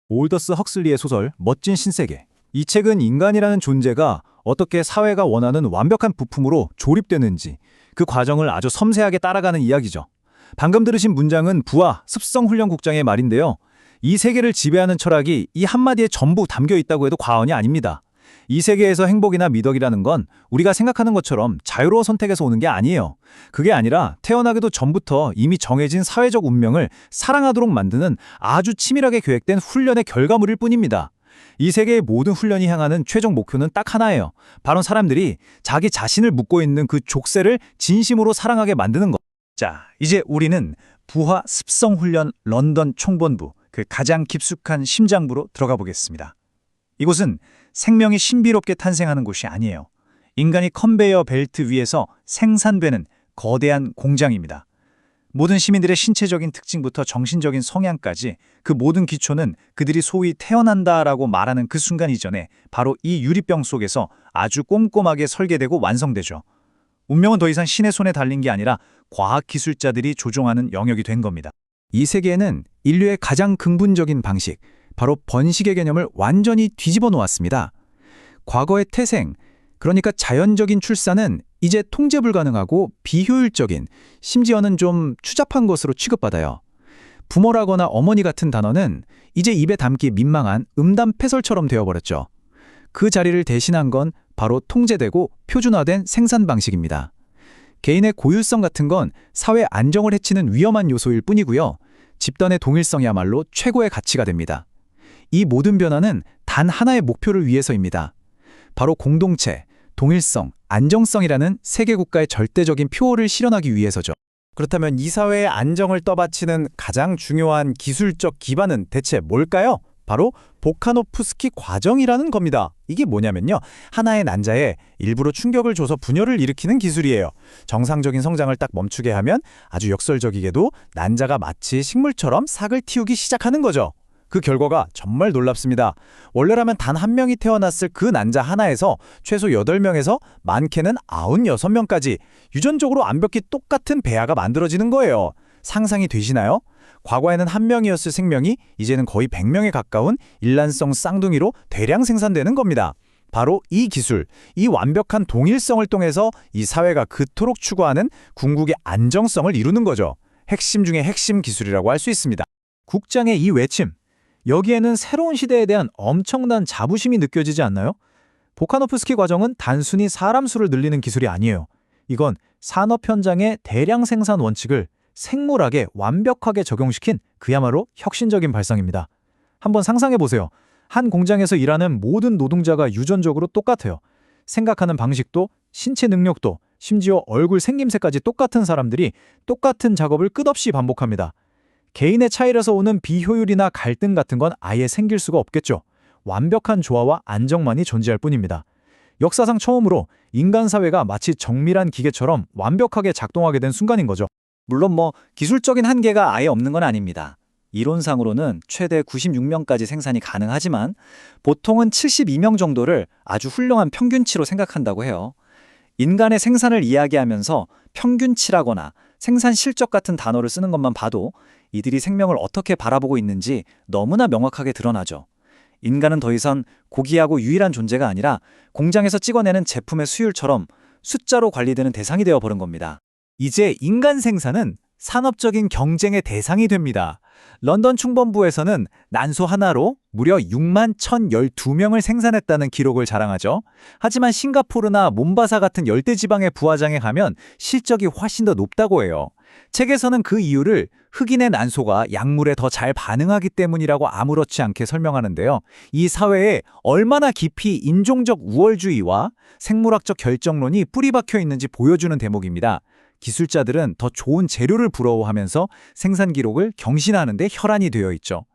올더스 헉슬리의 소설 멋진 신세계. 이 책은 인간이라는 존재가 어떻게 사회가 원하는 완벽한 부품으로 조립되는지 그 과정을 아주 섬세하게 따라가는 이야기죠. 방금 들으신 문장은 부하 습성훈련국장의 말인데요. 이 세계를 지배하는 철학이 이 한마디에 전부 담겨 있다고 해도 과언이 아닙니다. 이 세계에서 행복이나 미덕이라는 건 우리가 생각하는 것처럼 자유로운 선택에서 오는 게 아니에요. 그게 아니라 태어나기도 전부터 이미 정해진 사회적 운명을 사랑하도록 만드는 아주 치밀하게 계획된 훈련의 결과물일 뿐입니다. 이 세계의 모든 훈련이 향하는 최종 목표는 딱 하나예요. 바로 사람들이 자기 자신을 묻고 있는 그 족쇄를 진심으로 사랑하게 만드는 것. 자, 이제 우리는 부하 습성 훈련 런던 총본부, 그 가장 깊숙한 심장부로 들어가 보겠습니다. 이곳은 생명이 신비롭게 탄생하는 곳이 아니에요. 인간이 컨베이어 벨트 위에서 생산되는 거대한 공장입니다. 모든 시민들의 신체적인 특징부터 정신적인 성향까지 그 모든 기초는 그들이 소위 태어난다라고 말하는 그 순간 이전에 바로 이 유리병 속에서 아주 꼼꼼하게 설계되고 완성되죠. 운명은 더 이상 신의 손에 달린 게 아니라 과학기술자들이 조종하는 영역이 된 겁니다. 이 세계에는 인류의 가장 근본적인 방식, 바로 번식의 개념을 완전히 뒤집어 놓았습니다. 과거의 태생, 그러니까 자연적인 출산은 이제 통제 불가능하고 비효율적인, 심지어는 좀 추잡한 것으로 취급받아요. 부모라거나 어머니 같은 단어는 이제 입에 담기 민망한 음담패설처럼 되어버렸죠. 그 자리를 대신한 건 바로 통제되고 표준화된 생산 방식입니다. 개인의 고유성 같은 건 사회 안정을 해치는 위험한 요소일 뿐이고요. 집단의 동일성이야말로 최고의 가치가 됩니다. 이 모든 변화는 단 하나의 목표를 위해서입니다. 바로 공동체, 동일성, 안정성이라는 세계 국가의 절대적인 표어를 실현하기 위해서죠. 그렇다면 이 사회의 안정을 떠받치는 가장 중요한 기술적 기반은 대체 뭘까요? 바로 보카노프스키 과정이라는 겁니다. 이게 뭐냐면요, 하나의 난자에 일부러 충격을 줘서 분열을 일으키는 기술이에요. 정상적인 성장을 딱 멈추게 하면 아주 역설적이게도 난자가 마치 식물처럼 싹을 틔우기 시작하는 거죠. 그 결과가 정말 놀랍습니다. 원래라면 단 한 명이 태어났을 그 난자 하나에서 최소 8명에서 많게는 96명까지 유전적으로 완벽히 똑같은 배아가 만들어지는 거예요. 상상이 되시나요? 과거에는 한 명이었을 생명이 이제는 거의 100명에 가까운 일란성 쌍둥이로 대량 생산되는 겁니다. 바로 이 기술, 이 완벽한 동일성을 통해서 이 사회가 그토록 추구하는 궁극의 안정성을 이루는 거죠. 핵심 중의 핵심 기술이라고 할 수 있습니다. 국장의 이 외침, 여기에는 새로운 시대에 대한 엄청난 자부심이 느껴지지 않나요? 보카노프스키 과정은 단순히 사람 수를 늘리는 기술이 아니에요. 이건 산업 현장의 대량 생산 원칙을 생물학에 완벽하게 적용시킨 그야말로 혁신적인 발상입니다. 한번 상상해 보세요. 한 공장에서 일하는 모든 노동자가 유전적으로 똑같아요. 생각하는 방식도, 신체 능력도, 심지어 얼굴 생김새까지 똑같은 사람들이 똑같은 작업을 끝없이 반복합니다. 개인의 차이라서 오는 비효율이나 갈등 같은 건 아예 생길 수가 없겠죠. 완벽한 조화와 안정만이 존재할 뿐입니다. 역사상 처음으로 인간 사회가 마치 정밀한 기계처럼 완벽하게 작동하게 된 순간인 거죠. 물론 기술적인 한계가 아예 없는 건 아닙니다. 이론상으로는 최대 96명까지 생산이 가능하지만 보통은 72명 정도를 아주 훌륭한 평균치로 생각한다고 해요. 인간의 생산을 이야기하면서 평균치라거나 생산 실적 같은 단어를 쓰는 것만 봐도 이들이 생명을 어떻게 바라보고 있는지 너무나 명확하게 드러나죠. 인간은 더 이상 고귀하고 유일한 존재가 아니라 공장에서 찍어내는 제품의 수율처럼 숫자로 관리되는 대상이 되어버린 겁니다. 이제 인간 생산은 산업적인 경쟁의 대상이 됩니다. 런던 충범부에서는 난소 하나로 무려 6만 1,012명을 생산했다는 기록을 자랑하죠. 하지만 싱가포르나 몬바사 같은 열대지방의 부화장에 가면 실적이 훨씬 더 높다고 해요. 책에서는 그 이유를 흑인의 난소가 약물에 더 잘 반응하기 때문이라고 아무렇지 않게 설명하는데요. 이 사회에 얼마나 깊이 인종적 우월주의와 생물학적 결정론이 뿌리박혀 있는지 보여주는 대목입니다. 기술자들은 더 좋은 재료를 부러워하면서 생산 기록을 경신하는 데 혈안이 되어 있죠.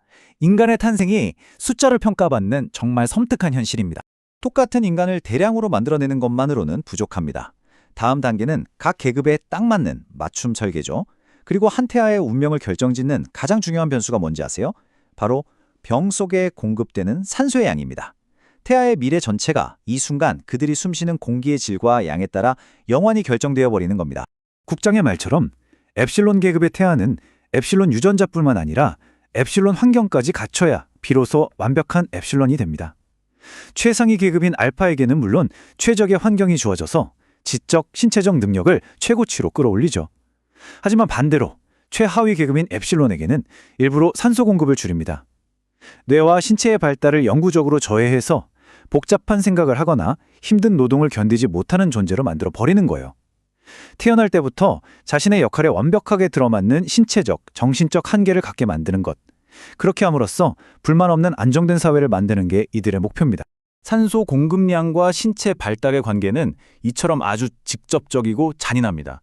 인간의 탄생이 숫자를 평가받는 정말 섬뜩한 현실입니다. 똑같은 인간을 대량으로 만들어내는 것만으로는 부족합니다. 다음 단계는 각 계급에 딱 맞는 맞춤 설계죠. 그리고 한 태아의 운명을 결정짓는 가장 중요한 변수가 뭔지 아세요? 바로 병 속에 공급되는 산소의 양입니다. 태아의 미래 전체가 이 순간 그들이 숨쉬는 공기의 질과 양에 따라 영원히 결정되어 버리는 겁니다. 국장의 말처럼 엡실론 계급의 태아는 엡실론 유전자뿐만 아니라 엡실론 환경까지 갖춰야 비로소 완벽한 엡실론이 됩니다. 최상위 계급인 알파에게는 물론 최적의 환경이 주어져서 지적, 신체적 능력을 최고치로 끌어올리죠. 하지만 반대로 최하위 계급인 엡실론에게는 일부러 산소 공급을 줄입니다. 뇌와 신체의 발달을 영구적으로 저해해서 복잡한 생각을 하거나 힘든 노동을 견디지 못하는 존재로 만들어 버리는 거예요. 태어날 때부터 자신의 역할에 완벽하게 들어맞는 신체적, 정신적 한계를 갖게 만드는 것. 그렇게 함으로써 불만 없는 안정된 사회를 만드는 게 이들의 목표입니다. 산소 공급량과 신체 발달의 관계는 이처럼 아주 직접적이고 잔인합니다.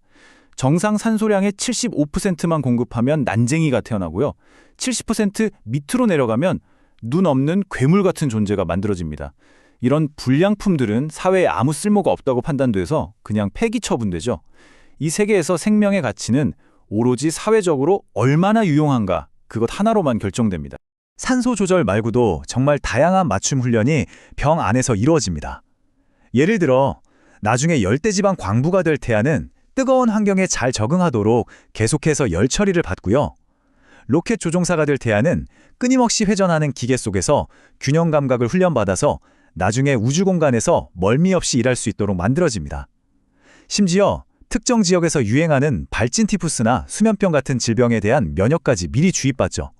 정상 산소량의 75%만 공급하면 난쟁이가 태어나고요. 70% 밑으로 내려가면 눈 없는 괴물 같은 존재가 만들어집니다. 이런 불량품들은 사회에 아무 쓸모가 없다고 판단돼서 그냥 폐기 처분되죠. 이 세계에서 생명의 가치는 오로지 사회적으로 얼마나 유용한가, 그것 하나로만 결정됩니다. 산소 조절 말고도 정말 다양한 맞춤 훈련이 병 안에서 이루어집니다. 예를 들어 나중에 열대지방 광부가 될 태아는 뜨거운 환경에 잘 적응하도록 계속해서 열 처리를 받고요. 로켓 조종사가 될 태아는 끊임없이 회전하는 기계 속에서 균형 감각을 훈련받아서 나중에 우주 공간에서 멀미 없이 일할 수 있도록 만들어집니다. 심지어 특정 지역에서 유행하는 발진 티푸스나 수면병 같은 질병에 대한 면역까지 미리 주입받죠.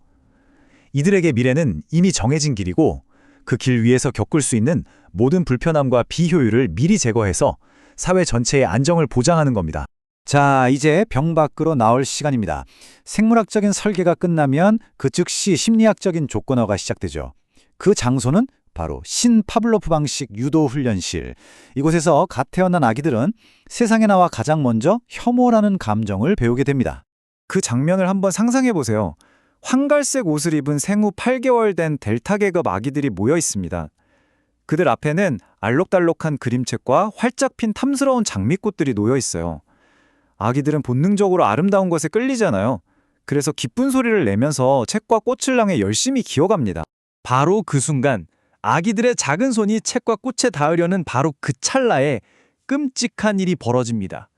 이들에게 미래는 이미 정해진 길이고 그 길 위에서 겪을 수 있는 모든 불편함과 비효율을 미리 제거해서 사회 전체의 안정을 보장하는 겁니다. 자, 이제 병 밖으로 나올 시간입니다. 생물학적인 설계가 끝나면 그 즉시 심리학적인 조건어가 시작되죠. 그 장소는 바로 신파블로프 방식 유도 훈련실. 이곳에서 갓 태어난 아기들은 세상에 나와 가장 먼저 혐오라는 감정을 배우게 됩니다. 그 장면을 한번 상상해 보세요. 황갈색 옷을 입은 생후 8개월 된 델타 계급 아기들이 모여 있습니다. 그들 앞에는 알록달록한 그림책과 활짝 핀 탐스러운 장미꽃들이 놓여 있어요. 아기들은 본능적으로 아름다운 것에 끌리잖아요. 그래서 기쁜 소리를 내면서 책과 꽃을 향해 열심히 기어갑니다. 바로 그 순간 아기들의 작은 손이 책과 꽃에 닿으려는 바로 그 찰나에 끔찍한 일이 벌어집니다.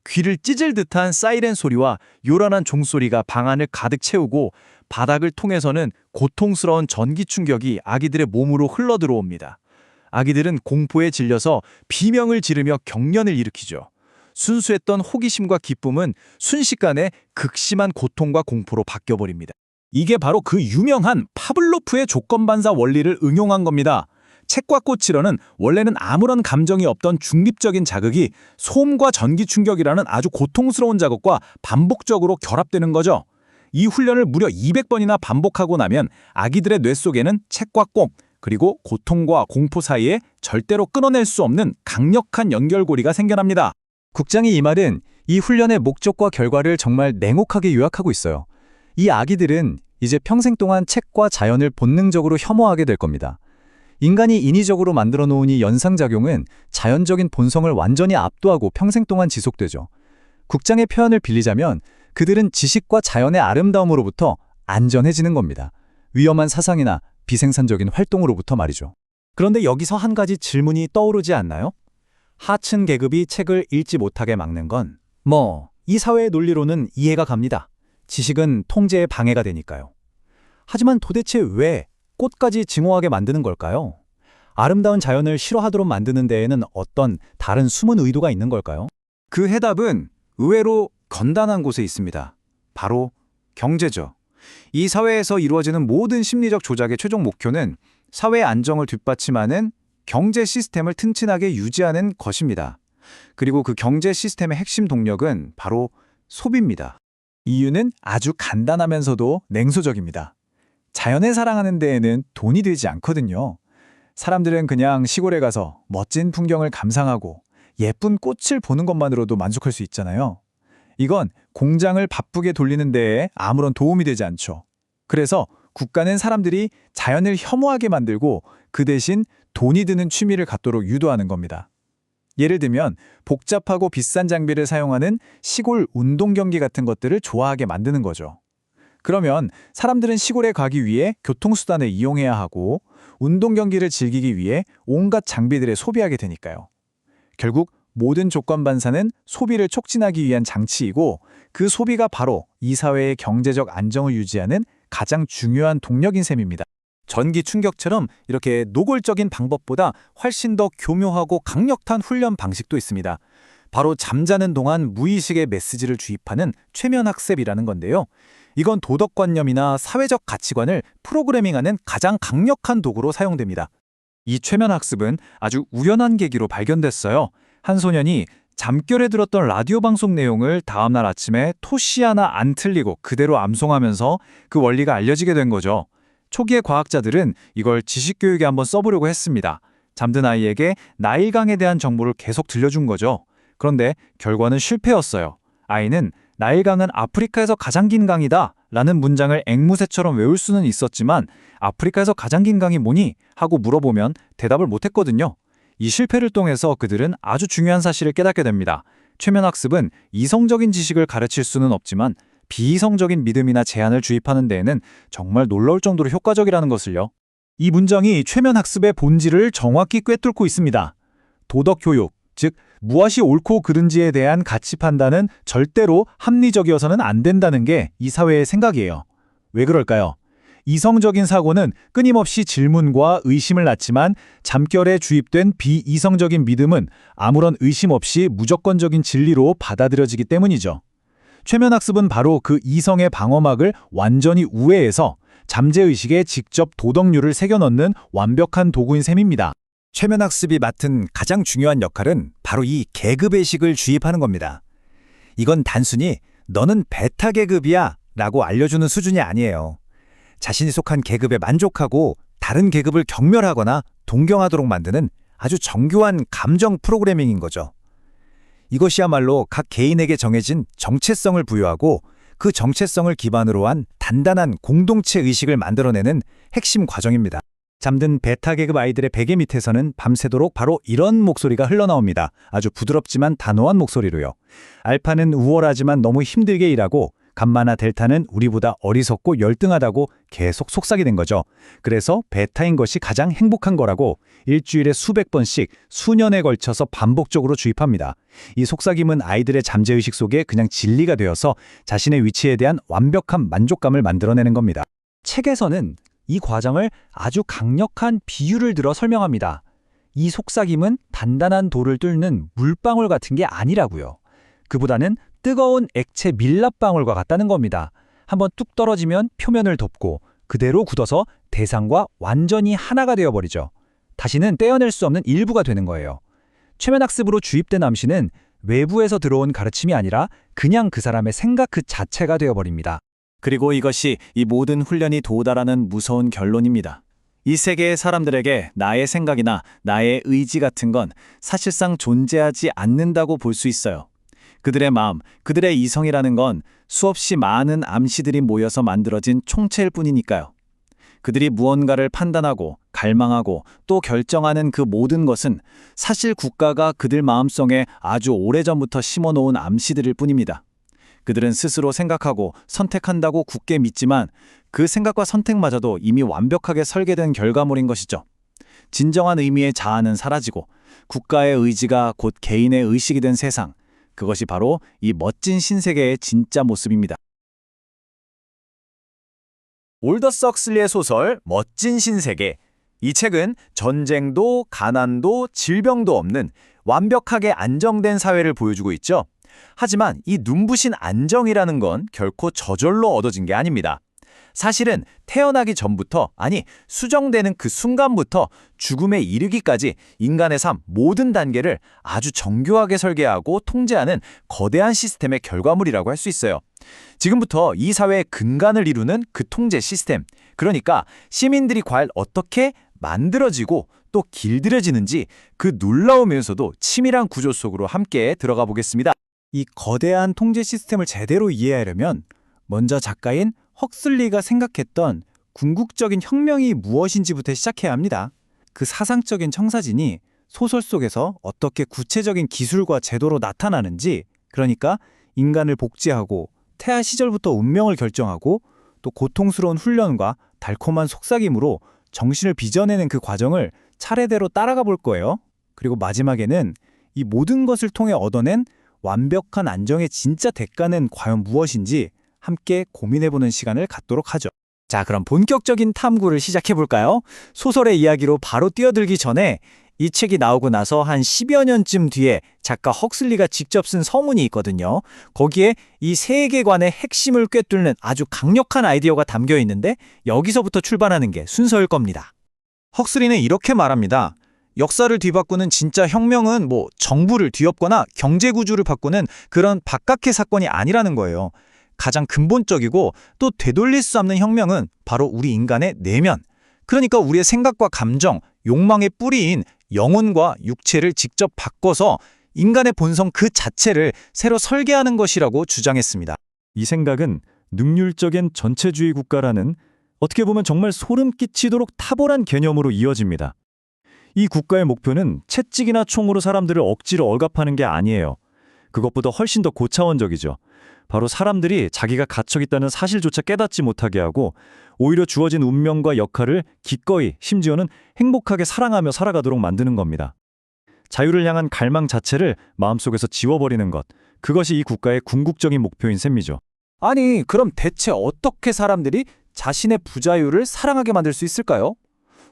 귀를 찢을 듯한 사이렌 소리와 요란한 종소리가 방 안을 가득 채우고 바닥을 통해서는 고통스러운 전기 충격이 아기들의 몸으로 흘러들어옵니다. 아기들은 공포에 질려서 비명을 지르며 경련을 일으키죠. 순수했던 호기심과 기쁨은 순식간에 극심한 고통과 공포로 바뀌어버립니다. 이게 바로 그 유명한 파블로프의 조건반사 원리를 응용한 겁니다. 책과 꽃이라는 원래는 아무런 감정이 없던 중립적인 자극이 소음과 전기 충격이라는 아주 고통스러운 작업과 반복적으로 결합되는 거죠. 이 훈련을 무려 200번이나 반복하고 나면 아기들의 뇌 속에는 책과 꽃, 그리고 고통과 공포 사이에 절대로 끊어낼 수 없는 강력한 연결고리가 생겨납니다. 국장이 이 말은 이 훈련의 목적과 결과를 정말 냉혹하게 요약하고 있어요. 이 아기들은 이제 평생 동안 책과 자연을 본능적으로 혐오하게 될 겁니다. 인간이 인위적으로 만들어 놓은 이 연상작용은 자연적인 본성을 완전히 압도하고 평생 동안 지속되죠. 국장의 표현을 빌리자면 그들은 지식과 자연의 아름다움으로부터 안전해지는 겁니다. 위험한 사상이나 비생산적인 활동으로부터 말이죠. 그런데 여기서 한 가지 질문이 떠오르지 않나요? 하층 계급이 책을 읽지 못하게 막는 건 이 사회의 논리로는 이해가 갑니다. 지식은 통제에 방해가 되니까요. 하지만 도대체 왜 꽃까지 증오하게 만드는 걸까요? 아름다운 자연을 싫어하도록 만드는 데에는 어떤 다른 숨은 의도가 있는 걸까요? 그 해답은 의외로 건단한 곳에 있습니다. 바로 경제죠. 이 사회에서 이루어지는 모든 심리적 조작의 최종 목표는 사회의 안정을 뒷받침하는 경제 시스템을 튼튼하게 유지하는 것입니다. 그리고 그 경제 시스템의 핵심 동력은 바로 소비입니다. 이유는 아주 간단하면서도 냉소적입니다. 자연을 사랑하는 데에는 돈이 들지 않거든요. 사람들은 그냥 시골에 가서 멋진 풍경을 감상하고 예쁜 꽃을 보는 것만으로도 만족할 수 있잖아요. 이건 공장을 바쁘게 돌리는 데에 아무런 도움이 되지 않죠. 그래서 국가는 사람들이 자연을 혐오하게 만들고 그 대신 돈이 드는 취미를 갖도록 유도하는 겁니다. 예를 들면 복잡하고 비싼 장비를 사용하는 시골 운동 경기 같은 것들을 좋아하게 만드는 거죠. 그러면 사람들은 시골에 가기 위해 교통수단을 이용해야 하고 운동 경기를 즐기기 위해 온갖 장비들을 소비하게 되니까요. 결국 모든 조건 반사는 소비를 촉진하기 위한 장치이고 그 소비가 바로 이 사회의 경제적 안정을 유지하는 가장 중요한 동력인 셈입니다. 전기 충격처럼 이렇게 노골적인 방법보다 훨씬 더 교묘하고 강력한 훈련 방식도 있습니다. 바로 잠자는 동안 무의식의 메시지를 주입하는 최면 학습이라는 건데요. 이건 도덕관념이나 사회적 가치관을 프로그래밍하는 가장 강력한 도구로 사용됩니다. 이 최면 학습은 아주 우연한 계기로 발견됐어요. 한 소년이 잠결에 들었던 라디오 방송 내용을 다음날 아침에 토시 하나 안 틀리고 그대로 암송하면서 그 원리가 알려지게 된 거죠. 초기의 과학자들은 이걸 지식교육에 한번 써보려고 했습니다. 잠든 아이에게 나일강에 대한 정보를 계속 들려준 거죠. 그런데 결과는 실패였어요. 아이는 나일강은 아프리카에서 가장 긴 강이다 라는 문장을 앵무새처럼 외울 수는 있었지만 아프리카에서 가장 긴 강이 뭐니? 하고 물어보면 대답을 못했거든요. 이 실패를 통해서 그들은 아주 중요한 사실을 깨닫게 됩니다. 최면학습은 이성적인 지식을 가르칠 수는 없지만 비이성적인 믿음이나 제안을 주입하는 데에는 정말 놀라울 정도로 효과적이라는 것을요. 이 문장이 최면학습의 본질을 정확히 꿰뚫고 있습니다. 도덕교육, 즉 무엇이 옳고 그른지에 대한 가치 판단은 절대로 합리적이어서는 안 된다는 게 이 사회의 생각이에요. 왜 그럴까요? 이성적인 사고는 끊임없이 질문과 의심을 낳지만 잠결에 주입된 비이성적인 믿음은 아무런 의심 없이 무조건적인 진리로 받아들여지기 때문이죠. 최면학습은 바로 그 이성의 방어막을 완전히 우회해서 잠재의식에 직접 도덕률을 새겨넣는 완벽한 도구인 셈입니다. 최면학습이 맡은 가장 중요한 역할은 바로 이 계급의식을 주입하는 겁니다. 이건 단순히 너는 베타 계급이야 라고 알려주는 수준이 아니에요. 자신이 속한 계급에 만족하고 다른 계급을 경멸하거나 동경하도록 만드는 아주 정교한 감정 프로그래밍인 거죠. 이것이야말로 각 개인에게 정해진 정체성을 부여하고 그 정체성을 기반으로 한 단단한 공동체 의식을 만들어내는 핵심 과정입니다. 잠든 베타 계급 아이들의 베개 밑에서는 밤새도록 바로 이런 목소리가 흘러나옵니다. 아주 부드럽지만 단호한 목소리로요. 알파는 우월하지만 너무 힘들게 일하고 감마나 델타는 우리보다 어리석고 열등하다고 계속 속삭이는 거죠. 그래서 베타인 것이 가장 행복한 거라고 일주일에 수백 번씩 수년에 걸쳐서 반복적으로 주입합니다. 이 속삭임은 아이들의 잠재의식 속에 그냥 진리가 되어서 자신의 위치에 대한 완벽한 만족감을 만들어내는 겁니다. 책에서는 이 과정을 아주 강력한 비유를 들어 설명합니다. 이 속삭임은 단단한 돌을 뚫는 물방울 같은 게 아니라고요. 그보다는 뜨거운 액체 밀랍방울과 같다는 겁니다. 한번 뚝 떨어지면 표면을 덮고 그대로 굳어서 대상과 완전히 하나가 되어버리죠. 다시는 떼어낼 수 없는 일부가 되는 거예요. 최면학습으로 주입된 암시는 외부에서 들어온 가르침이 아니라 그냥 그 사람의 생각 그 자체가 되어버립니다. 그리고 이것이 이 모든 훈련이 도달하는 무서운 결론입니다. 이 세계의 사람들에게 나의 생각이나 나의 의지 같은 건 사실상 존재하지 않는다고 볼 수 있어요. 그들의 마음, 그들의 이성이라는 건 수없이 많은 암시들이 모여서 만들어진 총체일 뿐이니까요. 그들이 무언가를 판단하고 갈망하고 또 결정하는 그 모든 것은 사실 국가가 그들 마음속에 아주 오래전부터 심어놓은 암시들일 뿐입니다. 그들은 스스로 생각하고 선택한다고 굳게 믿지만 그 생각과 선택마저도 이미 완벽하게 설계된 결과물인 것이죠. 진정한 의미의 자아는 사라지고 국가의 의지가 곧 개인의 의식이 된 세상, 그것이 바로 이 멋진 신세계의 진짜 모습입니다. 올더스 헉슬리의 소설 멋진 신세계. 이 책은 전쟁도 가난도 질병도 없는 완벽하게 안정된 사회를 보여주고 있죠. 하지만 이 눈부신 안정이라는 건 결코 저절로 얻어진 게 아닙니다. 사실은 태어나기 전부터, 아니 수정되는 그 순간부터 죽음에 이르기까지 인간의 삶 모든 단계를 아주 정교하게 설계하고 통제하는 거대한 시스템의 결과물이라고 할 수 있어요. 지금부터 이 사회의 근간을 이루는 그 통제 시스템, 그러니까 시민들이 과연 어떻게 만들어지고 또 길들여지는지 그 놀라우면서도 치밀한 구조 속으로 함께 들어가 보겠습니다. 이 거대한 통제 시스템을 제대로 이해하려면 먼저 작가인 헉슬리가 생각했던 궁극적인 혁명이 무엇인지부터 시작해야 합니다. 그 사상적인 청사진이 소설 속에서 어떻게 구체적인 기술과 제도로 나타나는지, 그러니까 인간을 복제하고 태아 시절부터 운명을 결정하고 또 고통스러운 훈련과 달콤한 속삭임으로 정신을 빚어내는 그 과정을 차례대로 따라가 볼 거예요. 그리고 마지막에는 이 모든 것을 통해 얻어낸 완벽한 안정의 진짜 대가는 과연 무엇인지 함께 고민해보는 시간을 갖도록 하죠. 자, 그럼 본격적인 탐구를 시작해볼까요? 소설의 이야기로 바로 뛰어들기 전에 이 책이 나오고 나서 한 10여 년쯤 뒤에 작가 헉슬리가 직접 쓴 서문이 있거든요. 거기에 이 세계관의 핵심을 꿰뚫는 아주 강력한 아이디어가 담겨 있는데 여기서부터 출발하는 게 순서일 겁니다. 헉슬리는 이렇게 말합니다. 역사를 뒤바꾸는 진짜 혁명은 정부를 뒤엎거나 경제구조를 바꾸는 그런 바깥의 사건이 아니라는 거예요. 가장 근본적이고 또 되돌릴 수 없는 혁명은 바로 우리 인간의 내면, 그러니까 우리의 생각과 감정, 욕망의 뿌리인 영혼과 육체를 직접 바꿔서 인간의 본성 그 자체를 새로 설계하는 것이라고 주장했습니다. 이 생각은 능률적인 전체주의 국가라는 어떻게 보면 정말 소름 끼치도록 탁월한 개념으로 이어집니다. 이 국가의 목표는 채찍이나 총으로 사람들을 억지로 억압하는 게 아니에요. 그것보다 훨씬 더 고차원적이죠. 바로 사람들이 자기가 갇혀 있다는 사실조차 깨닫지 못하게 하고 오히려 주어진 운명과 역할을 기꺼이 심지어는 행복하게 사랑하며 살아가도록 만드는 겁니다. 자유를 향한 갈망 자체를 마음속에서 지워버리는 것, 그것이 이 국가의 궁극적인 목표인 셈이죠. 아니, 그럼 대체 어떻게 사람들이 자신의 부자유를 사랑하게 만들 수 있을까요?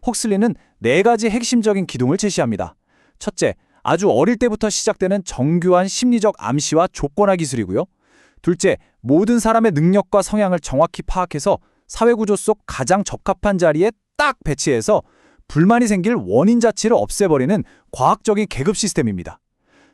헉슬리는 4가지 핵심적인 기둥을 제시합니다. 첫째, 아주 어릴 때부터 시작되는 정교한 심리적 암시와 조건화 기술이고요. 둘째, 모든 사람의 능력과 성향을 정확히 파악해서 사회구조 속 가장 적합한 자리에 딱 배치해서 불만이 생길 원인 자체를 없애버리는 과학적인 계급 시스템입니다.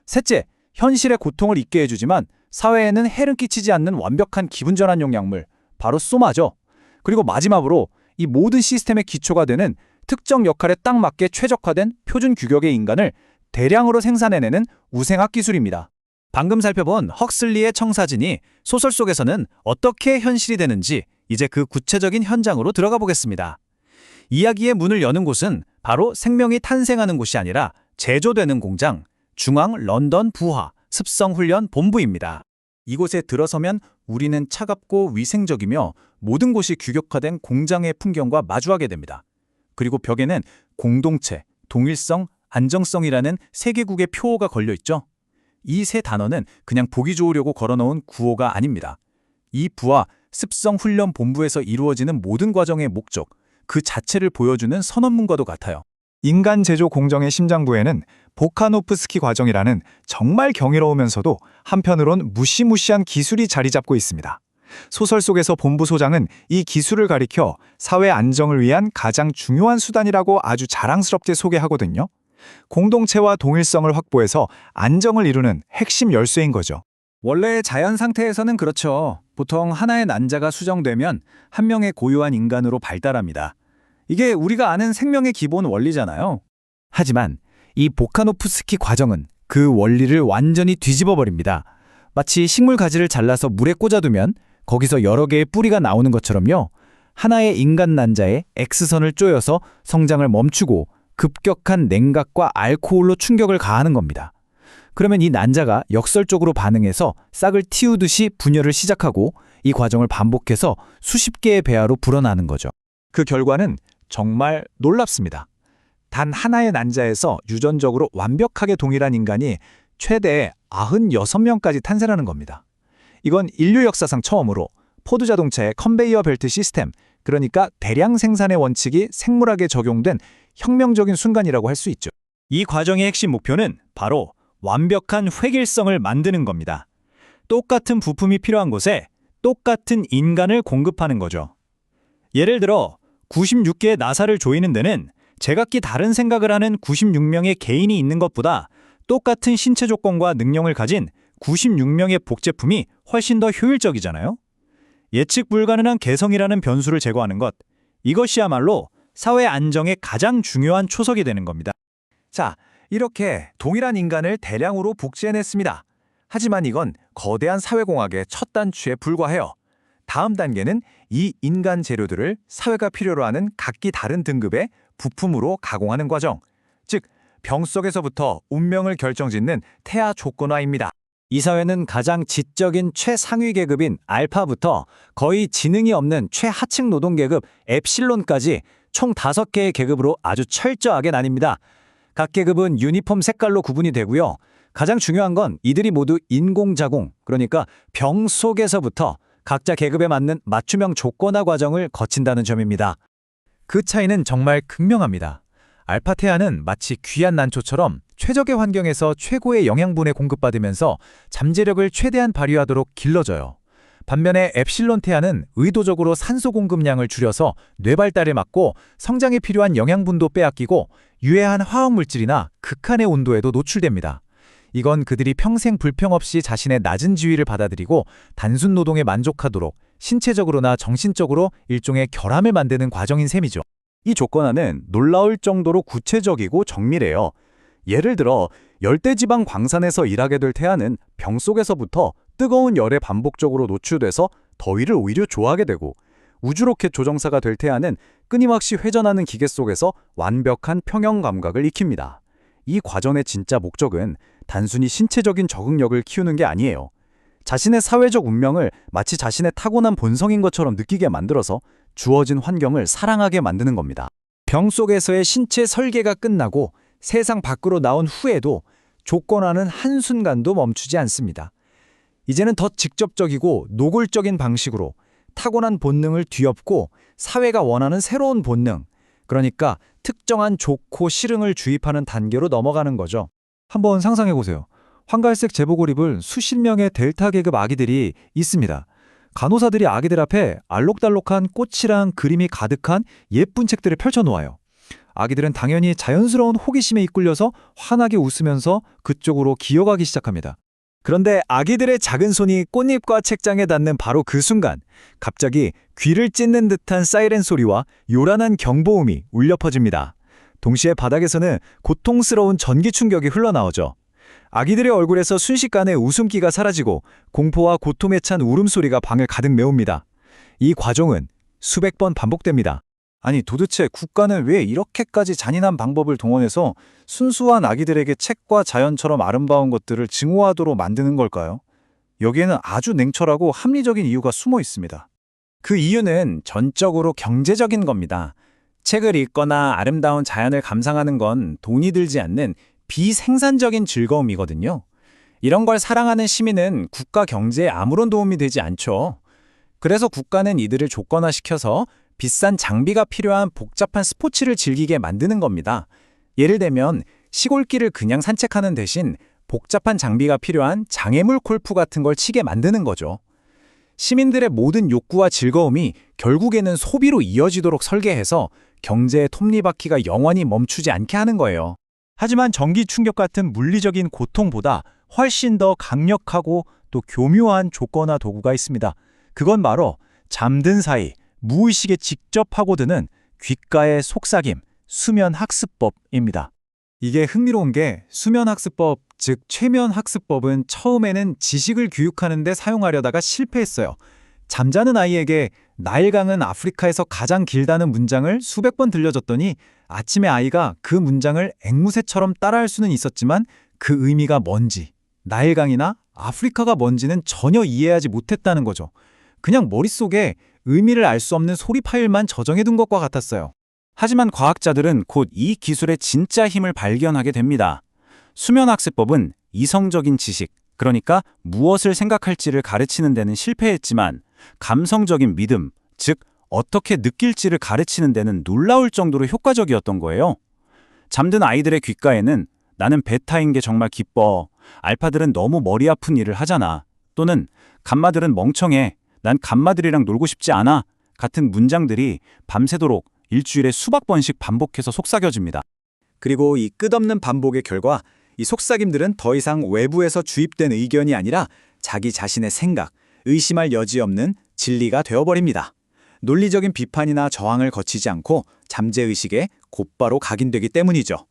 셋째, 현실의 고통을 잊게 해주지만 사회에는 해를 끼치지 않는 완벽한 기분전환 용약물, 바로 소마죠. 그리고 마지막으로 이 모든 시스템의 기초가 되는 특정 역할에 딱 맞게 최적화된 표준 규격의 인간을 대량으로 생산해내는 우생학 기술입니다. 방금 살펴본 헉슬리의 청사진이 소설 속에서는 어떻게 현실이 되는지 이제 그 구체적인 현장으로 들어가 보겠습니다. 이야기의 문을 여는 곳은 바로 생명이 탄생하는 곳이 아니라 제조되는 공장, 중앙 런던 부하 습성훈련 본부입니다. 이곳에 들어서면 우리는 차갑고 위생적이며 모든 곳이 규격화된 공장의 풍경과 마주하게 됩니다. 그리고 벽에는 공동체, 동일성, 안정성이라는 3개국의 표어가 걸려있죠. 이 3단어는 그냥 보기 좋으려고 걸어놓은 구호가 아닙니다. 이 부하 습성훈련 본부에서 이루어지는 모든 과정의 목적, 그 자체를 보여주는 선언문과도 같아요. 인간 제조 공정의 심장부에는 보카노프스키 과정이라는 정말 경이로우면서도 한편으론 무시무시한 기술이 자리 잡고 있습니다. 소설 속에서 본부 소장은 이 기술을 가리켜 사회 안정을 위한 가장 중요한 수단이라고 아주 자랑스럽게 소개하거든요. 공동체와 동일성을 확보해서 안정을 이루는 핵심 열쇠인 거죠. 원래 자연 상태에서는 그렇죠. 보통 하나의 난자가 수정되면 한 명의 고유한 인간으로 발달합니다. 이게 우리가 아는 생명의 기본 원리잖아요. 하지만 이 보카노프스키 과정은 그 원리를 완전히 뒤집어 버립니다. 마치 식물 가지를 잘라서 물에 꽂아두면 거기서 여러 개의 뿌리가 나오는 것처럼요. 하나의 인간 난자에 X선을 쪼여서 성장을 멈추고 급격한 냉각과 알코올로 충격을 가하는 겁니다. 그러면 이 난자가 역설적으로 반응해서 싹을 틔우듯이 분열을 시작하고 이 과정을 반복해서 수십 개의 배아로 불어나는 거죠. 그 결과는 정말 놀랍습니다. 단 하나의 난자에서 유전적으로 완벽하게 동일한 인간이 최대 96명까지 탄생하는 겁니다. 이건 인류 역사상 처음으로 포드 자동차의 컨베이어 벨트 시스템, 그러니까 대량 생산의 원칙이 생물학에 적용된 혁명적인 순간이라고 할 수 있죠. 이 과정의 핵심 목표는 바로 완벽한 획일성을 만드는 겁니다. 똑같은 부품이 필요한 곳에 똑같은 인간을 공급하는 거죠. 예를 들어 96개의 나사를 조이는 데는 제각기 다른 생각을 하는 96명의 개인이 있는 것보다 똑같은 신체 조건과 능력을 가진 96명의 복제품이 훨씬 더 효율적이잖아요. 예측 불가능한 개성이라는 변수를 제거하는 것, 이것이야말로 사회 안정의 가장 중요한 초석이 되는 겁니다. 자, 이렇게 동일한 인간을 대량으로 복제해냈습니다. 하지만 이건 거대한 사회공학의 첫 단추에 불과해요. 다음 단계는 이 인간 재료들을 사회가 필요로 하는 각기 다른 등급의 부품으로 가공하는 과정, 즉 병 속에서부터 운명을 결정짓는 태아 조건화입니다. 이 사회는 가장 지적인 최상위 계급인 알파부터 거의 지능이 없는 최하층 노동 계급 엡실론까지 총 5개의 계급으로 아주 철저하게 나뉩니다. 각 계급은 유니폼 색깔로 구분이 되고요. 가장 중요한 건 이들이 모두 인공자공, 그러니까 병 속에서부터 각자 계급에 맞는 맞춤형 조건화 과정을 거친다는 점입니다. 그 차이는 정말 극명합니다. 알파테아는 마치 귀한 난초처럼 최적의 환경에서 최고의 영양분에 공급받으면서 잠재력을 최대한 발휘하도록 길러져요. 반면에 엡실론 태아는 의도적으로 산소 공급량을 줄여서 뇌발달을 막고 성장에 필요한 영양분도 빼앗기고 유해한 화학물질이나 극한의 온도에도 노출됩니다. 이건 그들이 평생 불평 없이 자신의 낮은 지위를 받아들이고 단순 노동에 만족하도록 신체적으로나 정신적으로 일종의 결함을 만드는 과정인 셈이죠. 이 조건하는 놀라울 정도로 구체적이고 정밀해요. 예를 들어 열대지방 광산에서 일하게 될 태아는 병 속에서부터 뜨거운 열에 반복적으로 노출돼서 더위를 오히려 좋아하게 되고, 우주로켓 조종사가 될 태아는 끊임없이 회전하는 기계 속에서 완벽한 평형 감각을 익힙니다. 이 과정의 진짜 목적은 단순히 신체적인 적응력을 키우는 게 아니에요. 자신의 사회적 운명을 마치 자신의 타고난 본성인 것처럼 느끼게 만들어서 주어진 환경을 사랑하게 만드는 겁니다. 병 속에서의 신체 설계가 끝나고 세상 밖으로 나온 후에도 조건하는 한순간도 멈추지 않습니다. 이제는 더 직접적이고 노골적인 방식으로 타고난 본능을 뒤엎고 사회가 원하는 새로운 본능, 그러니까 특정한 좋고 싫음을 주입하는 단계로 넘어가는 거죠. 한번 상상해 보세요. 황갈색 제복을 입은 수십 명의 델타 계급 아기들이 있습니다. 간호사들이 아기들 앞에 알록달록한 꽃이랑 그림이 가득한 예쁜 책들을 펼쳐놓아요. 아기들은 당연히 자연스러운 호기심에 이끌려서 환하게 웃으면서 그쪽으로 기어가기 시작합니다. 그런데 아기들의 작은 손이 꽃잎과 책장에 닿는 바로 그 순간, 갑자기 귀를 찢는 듯한 사이렌 소리와 요란한 경보음이 울려 퍼집니다. 동시에 바닥에서는 고통스러운 전기 충격이 흘러나오죠. 아기들의 얼굴에서 순식간에 웃음기가 사라지고 공포와 고통에 찬 울음소리가 방을 가득 메웁니다. 이 과정은 수백 번 반복됩니다. 아니, 도대체 국가는 왜 이렇게까지 잔인한 방법을 동원해서 순수한 아기들에게 책과 자연처럼 아름다운 것들을 증오하도록 만드는 걸까요? 여기에는 아주 냉철하고 합리적인 이유가 숨어 있습니다. 그 이유는 전적으로 경제적인 겁니다. 책을 읽거나 아름다운 자연을 감상하는 건 돈이 들지 않는 비생산적인 즐거움이거든요. 이런 걸 사랑하는 시민은 국가 경제에 아무런 도움이 되지 않죠. 그래서 국가는 이들을 조건화시켜서 비싼 장비가 필요한 복잡한 스포츠를 즐기게 만드는 겁니다. 예를 들면 시골길을 그냥 산책하는 대신 복잡한 장비가 필요한 장애물 골프 같은 걸 치게 만드는 거죠. 시민들의 모든 욕구와 즐거움이 결국에는 소비로 이어지도록 설계해서 경제의 톱니바퀴가 영원히 멈추지 않게 하는 거예요. 하지만 전기 충격 같은 물리적인 고통보다 훨씬 더 강력하고 또 교묘한 조건화 도구가 있습니다. 그건 바로 잠든 사이 무의식에 직접 파고드는 귓가의 속삭임, 수면학습법입니다. 이게 흥미로운 게 수면학습법, 즉 최면학습법은 처음에는 지식을 교육하는 데 사용하려다가 실패했어요. 잠자는 아이에게 나일강은 아프리카에서 가장 길다는 문장을 수백 번 들려줬더니 아침에 아이가 그 문장을 앵무새처럼 따라할 수는 있었지만 그 의미가 뭔지, 나일강이나 아프리카가 뭔지는 전혀 이해하지 못했다는 거죠. 그냥 머릿속에 의미를 알 수 없는 소리 파일만 저장해둔 것과 같았어요. 하지만 과학자들은 곧 이 기술의 진짜 힘을 발견하게 됩니다. 수면학습법은 이성적인 지식, 그러니까 무엇을 생각할지를 가르치는 데는 실패했지만 감성적인 믿음, 즉 어떻게 느낄지를 가르치는 데는 놀라울 정도로 효과적이었던 거예요. 잠든 아이들의 귓가에는 나는 베타인 게 정말 기뻐, 알파들은 너무 머리 아픈 일을 하잖아, 또는 감마들은 멍청해, 난 감마들이랑 놀고 싶지 않아 같은 문장들이 밤새도록 일주일에 수백 번씩 반복해서 속삭여집니다. 그리고 이 끝없는 반복의 결과 이 속삭임들은 더 이상 외부에서 주입된 의견이 아니라 자기 자신의 생각, 의심할 여지 없는 진리가 되어버립니다. 논리적인 비판이나 저항을 거치지 않고 잠재의식에 곧바로 각인되기 때문이죠.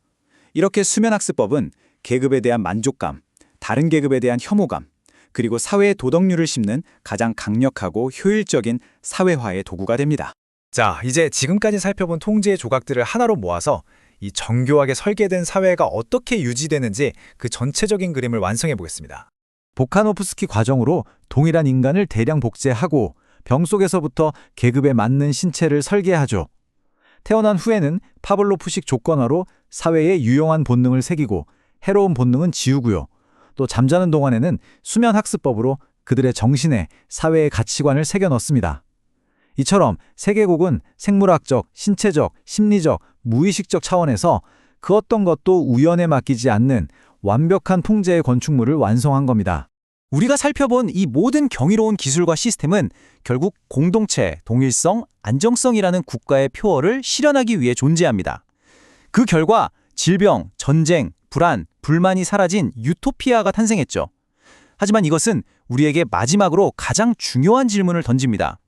이렇게 수면학습법은 계급에 대한 만족감, 다른 계급에 대한 혐오감, 그리고 사회의 도덕률을 심는 가장 강력하고 효율적인 사회화의 도구가 됩니다. 자, 이제 지금까지 살펴본 통제의 조각들을 하나로 모아서 이 정교하게 설계된 사회가 어떻게 유지되는지 그 전체적인 그림을 완성해 보겠습니다. 보카노프스키 과정으로 동일한 인간을 대량 복제하고 병 속에서부터 계급에 맞는 신체를 설계하죠. 태어난 후에는 파블로프식 조건화로 사회에 유용한 본능을 새기고 해로운 본능은 지우고요. 또 잠자는 동안에는 수면학습법으로 그들의 정신에 사회의 가치관을 새겨 넣습니다. 이처럼 세계국은 생물학적, 신체적, 심리적, 무의식적 차원에서 그 어떤 것도 우연에 맡기지 않는 완벽한 통제의 건축물을 완성한 겁니다. 우리가 살펴본 이 모든 경이로운 기술과 시스템은 결국 공동체, 동일성, 안정성이라는 국가의 표어를 실현하기 위해 존재합니다. 그 결과 질병, 전쟁, 불안, 불만이 사라진 유토피아가 탄생했죠. 하지만 이것은 우리에게 마지막으로 가장 중요한 질문을 던집니다.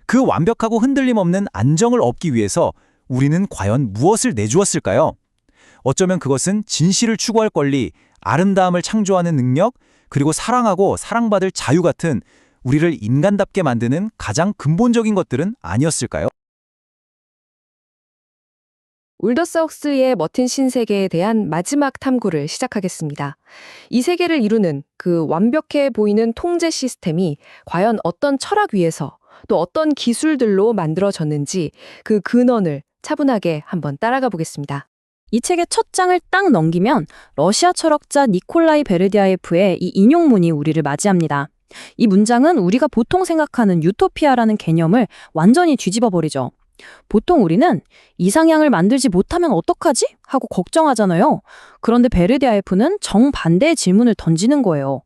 그 완벽하고 흔들림 없는 안정을 얻기 위해서 우리는 과연 무엇을 내주었을까요? 어쩌면 그것은 진실을 추구할 권리, 아름다움을 창조하는 능력, 그리고 사랑하고 사랑받을 자유 같은 우리를 인간답게 만드는 가장 근본적인 것들은 아니었을까요? 올더스 헉슬리의 멋진 신세계에 대한 마지막 탐구를 시작하겠습니다. 이 세계를 이루는 그 완벽해 보이는 통제 시스템이 과연 어떤 철학 위에서 또 어떤 기술들로 만들어졌는지 그 근원을 차분하게 한번 따라가 보겠습니다. 이 책의 첫 장을 딱 넘기면 러시아 철학자 니콜라이 베르디아예프의 이 인용문이 우리를 맞이합니다. 이 문장은 우리가 보통 생각하는 유토피아라는 개념을 완전히 뒤집어버리죠. 보통 우리는 이상향을 만들지 못하면 어떡하지? 하고 걱정하잖아요. 그런데 베르디아예프는 정반대의 질문을 던지는 거예요.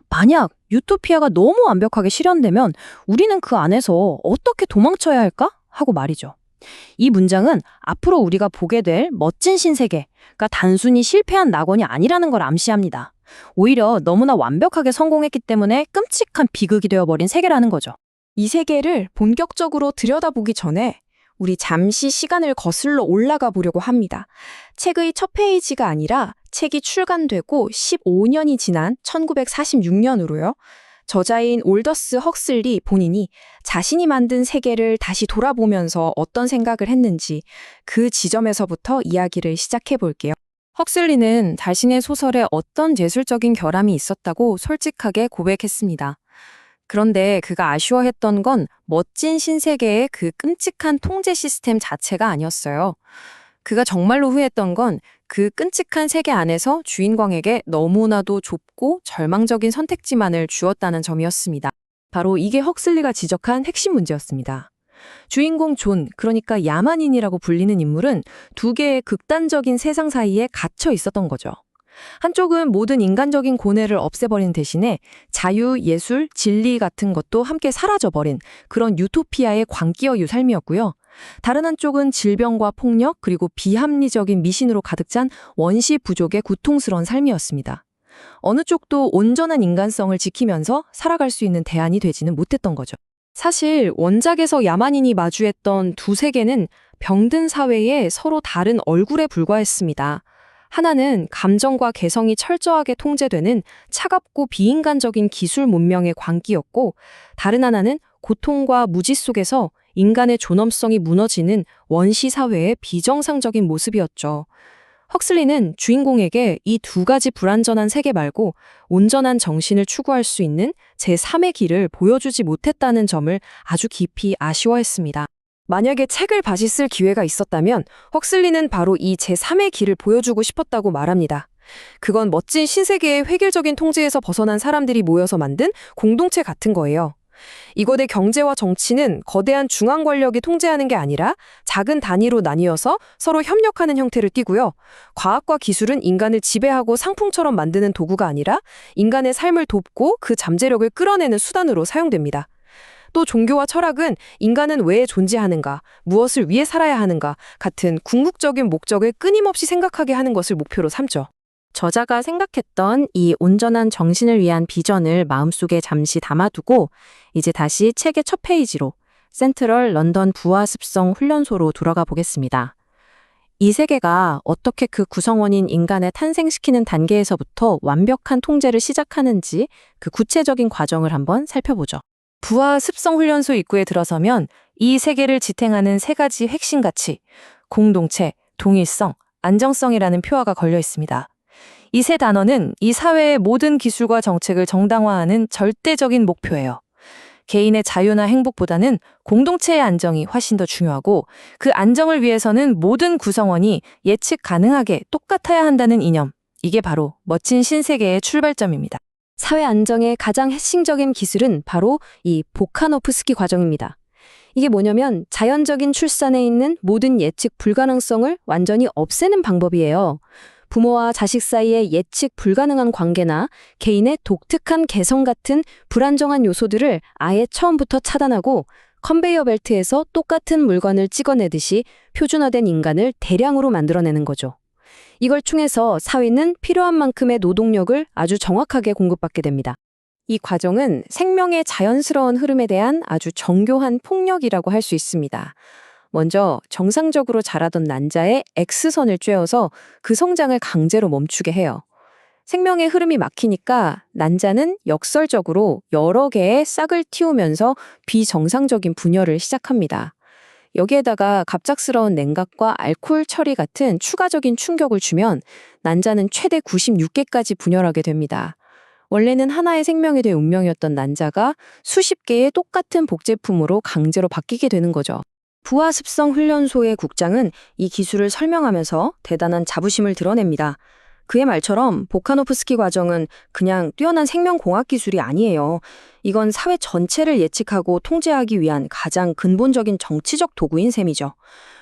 만약 유토피아가 너무 완벽하게 실현되면 우리는 그 안에서 어떻게 도망쳐야 할까? 하고 말이죠. 이 문장은 앞으로 우리가 보게 될 멋진 신세계가 단순히 실패한 낙원이 아니라는 걸 암시합니다. 오히려 너무나 완벽하게 성공했기 때문에 끔찍한 비극이 되어버린 세계라는 거죠. 이 세계를 본격적으로 들여다보기 전에 우리 잠시 시간을 거슬러 올라가 보려고 합니다. 책의 첫 페이지가 아니라 책이 출간되고 15년이 지난 1946년으로요. 저자인 올더스 헉슬리 본인이 자신이 만든 세계를 다시 돌아보면서 어떤 생각을 했는지 그 지점에서부터 이야기를 시작해 볼게요. 헉슬리는 자신의 소설에 어떤 예술적인 결함이 있었다고 솔직하게 고백했습니다. 그런데 그가 아쉬워했던 건 멋진 신세계의 그 끔찍한 통제 시스템 자체가 아니었어요. 그가 정말로 후회했던 건 그 끔찍한 세계 안에서 주인공에게 너무나도 좁고 절망적인 선택지만을 주었다는 점이었습니다. 바로 이게 헉슬리가 지적한 핵심 문제였습니다. 주인공 존, 그러니까 야만인이라고 불리는 인물은 두 개의 극단적인 세상 사이에 갇혀 있었던 거죠. 한쪽은 모든 인간적인 고뇌를 없애버린 대신에 자유, 예술, 진리 같은 것도 함께 사라져버린 그런 유토피아의 광기어유 삶이었고요. 다른 한쪽은 질병과 폭력 그리고 비합리적인 미신으로 가득 찬 원시 부족의 고통스러운 삶이었습니다. 어느 쪽도 온전한 인간성을 지키면서 살아갈 수 있는 대안이 되지는 못했던 거죠. 사실 원작에서 야만인이 마주했던 두 세계는 병든 사회에 서로 다른 얼굴에 불과했습니다. 하나는 감정과 개성이 철저하게 통제되는 차갑고 비인간적인 기술 문명의 광기였고, 다른 하나는 고통과 무지 속에서 인간의 존엄성이 무너지는 원시 사회의 비정상적인 모습이었죠. 헉슬리는 주인공에게 이 두 가지 불완전한 세계 말고 온전한 정신을 추구할 수 있는 제3의 길을 보여주지 못했다는 점을 아주 깊이 아쉬워했습니다. 만약에 책을 다시 쓸 기회가 있었다면 헉슬리는 바로 이 제3의 길을 보여주고 싶었다고 말합니다. 그건 멋진 신세계의 획일적인 통제에서 벗어난 사람들이 모여서 만든 공동체 같은 거예요. 이곳의 경제와 정치는 거대한 중앙 권력이 통제하는 게 아니라 작은 단위로 나뉘어서 서로 협력하는 형태를 띠고요. 과학과 기술은 인간을 지배하고 상품처럼 만드는 도구가 아니라 인간의 삶을 돕고 그 잠재력을 끌어내는 수단으로 사용됩니다. 또 종교와 철학은 인간은 왜 존재하는가, 무엇을 위해 살아야 하는가 같은 궁극적인 목적을 끊임없이 생각하게 하는 것을 목표로 삼죠. 저자가 생각했던 이 온전한 정신을 위한 비전을 마음속에 잠시 담아두고 이제 다시 책의 첫 페이지로 센트럴 런던 부하습성 훈련소로 돌아가 보겠습니다. 이 세계가 어떻게 그 구성원인 인간을 탄생시키는 단계에서부터 완벽한 통제를 시작하는지 그 구체적인 과정을 한번 살펴보죠. 부하 습성 훈련소 입구에 들어서면 이 세계를 지탱하는 세 가지 핵심 가치, 공동체, 동일성, 안정성이라는 표어가 걸려 있습니다. 이 세 단어는 이 사회의 모든 기술과 정책을 정당화하는 절대적인 목표예요. 개인의 자유나 행복보다는 공동체의 안정이 훨씬 더 중요하고, 그 안정을 위해서는 모든 구성원이 예측 가능하게 똑같아야 한다는 이념, 이게 바로 멋진 신세계의 출발점입니다. 사회 안정의 가장 핵심적인 기술은 바로 이 보카노프스키 과정입니다. 이게 뭐냐면 자연적인 출산에 있는 모든 예측 불가능성을 완전히 없애는 방법이에요. 부모와 자식 사이의 예측 불가능한 관계나 개인의 독특한 개성 같은 불안정한 요소들을 아예 처음부터 차단하고 컨베이어 벨트에서 똑같은 물건을 찍어내듯이 표준화된 인간을 대량으로 만들어내는 거죠. 이걸 통해서 사회는 필요한 만큼의 노동력을 아주 정확하게 공급받게 됩니다. 이 과정은 생명의 자연스러운 흐름에 대한 아주 정교한 폭력이라고 할 수 있습니다. 먼저 정상적으로 자라던 난자의 X선을 쬐어서 그 성장을 강제로 멈추게 해요. 생명의 흐름이 막히니까 난자는 역설적으로 여러 개의 싹을 틔우면서 비정상적인 분열을 시작합니다. 여기에다가 갑작스러운 냉각과 알코올 처리 같은 추가적인 충격을 주면 난자는 최대 96개까지 분열하게 됩니다. 원래는 하나의 생명에 대해 운명이었던 난자가 수십 개의 똑같은 복제품으로 강제로 바뀌게 되는 거죠. 부하습성 훈련소의 국장은 이 기술을 설명하면서 대단한 자부심을 드러냅니다. 그의 말처럼 보카노프스키 과정은 그냥 뛰어난 생명공학 기술이 아니에요. 이건 사회 전체를 예측하고 통제하기 위한 가장 근본적인 정치적 도구인 셈이죠.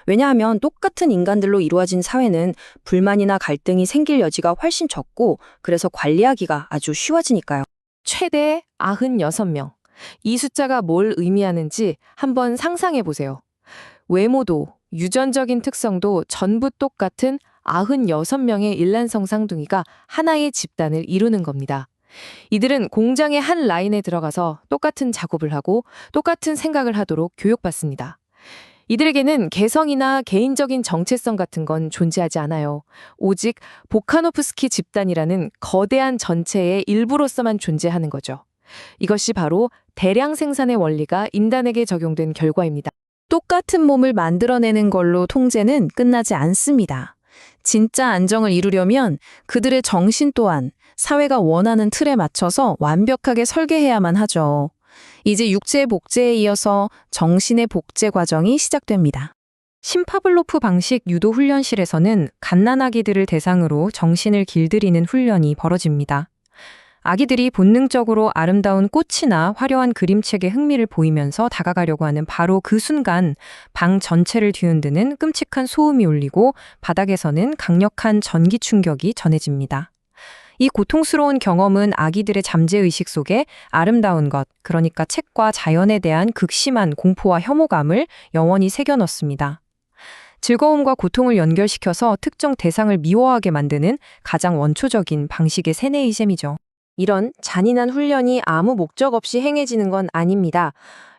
왜냐하면 똑같은 인간들로 이루어진 사회는 불만이나 갈등이 생길 여지가 훨씬 적고 그래서 관리하기가 아주 쉬워지니까요. 최대 96명. 이 숫자가 뭘 의미하는지 한번 상상해 보세요. 외모도 유전적인 특성도 전부 똑같은 96명의 일란성 쌍둥이가 하나의 집단을 이루는 겁니다. 이들은 공장의 한 라인에 들어가서 똑같은 작업을 하고 똑같은 생각을 하도록 교육받습니다. 이들에게는 개성이나 개인적인 정체성 같은 건 존재하지 않아요. 오직 보카노프스키 집단이라는 거대한 전체의 일부로서만 존재하는 거죠. 이것이 바로 대량 생산의 원리가 인간에게 적용된 결과입니다. 똑같은 몸을 만들어내는 걸로 통제는 끝나지 않습니다. 진짜 안정을 이루려면 그들의 정신 또한 사회가 원하는 틀에 맞춰서 완벽하게 설계해야만 하죠. 이제 육체의 복제에 이어서 정신의 복제 과정이 시작됩니다. 심파블로프 방식 유도 훈련실에서는 갓난아기들을 대상으로 정신을 길들이는 훈련이 벌어집니다. 아기들이 본능적으로 아름다운 꽃이나 화려한 그림책에 흥미를 보이면서 다가가려고 하는 바로 그 순간 방 전체를 뒤흔드는 끔찍한 소음이 울리고 바닥에서는 강력한 전기 충격이 전해집니다. 이 고통스러운 경험은 아기들의 잠재의식 속에 아름다운 것, 그러니까 책과 자연에 대한 극심한 공포와 혐오감을 영원히 새겨넣습니다. 즐거움과 고통을 연결시켜서 특정 대상을 미워하게 만드는 가장 원초적인 방식의 세뇌의 셈이죠. 이런 잔인한 훈련이 아무 목적 없이 행해지는 건 아닙니다.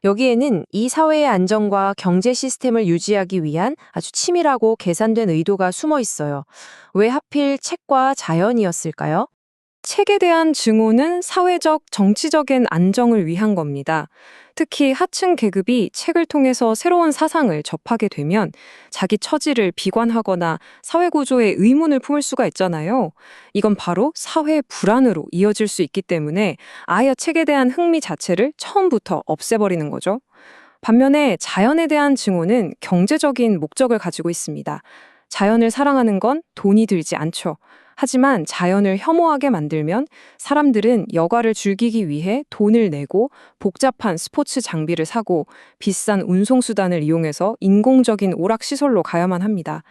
여기에는 이 사회의 안정과 경제 시스템을 유지하기 위한 아주 치밀하고 계산된 의도가 숨어 있어요. 왜 하필 책과 자연이었을까요? 책에 대한 증오는 사회적, 정치적인 안정을 위한 겁니다. 특히 하층 계급이 책을 통해서 새로운 사상을 접하게 되면 자기 처지를 비관하거나 사회 구조에 의문을 품을 수가 있잖아요. 이건 바로 사회 불안으로 이어질 수 있기 때문에 아예 책에 대한 흥미 자체를 처음부터 없애버리는 거죠. 반면에 자연에 대한 증오는 경제적인 목적을 가지고 있습니다. 자연을 사랑하는 건 돈이 들지 않죠. 하지만 자연을 혐오하게 만들면 사람들은 여가를 즐기기 위해 돈을 내고 복잡한 스포츠 장비를 사고 비싼 운송수단을 이용해서 인공적인 오락시설로 가야만 합니다.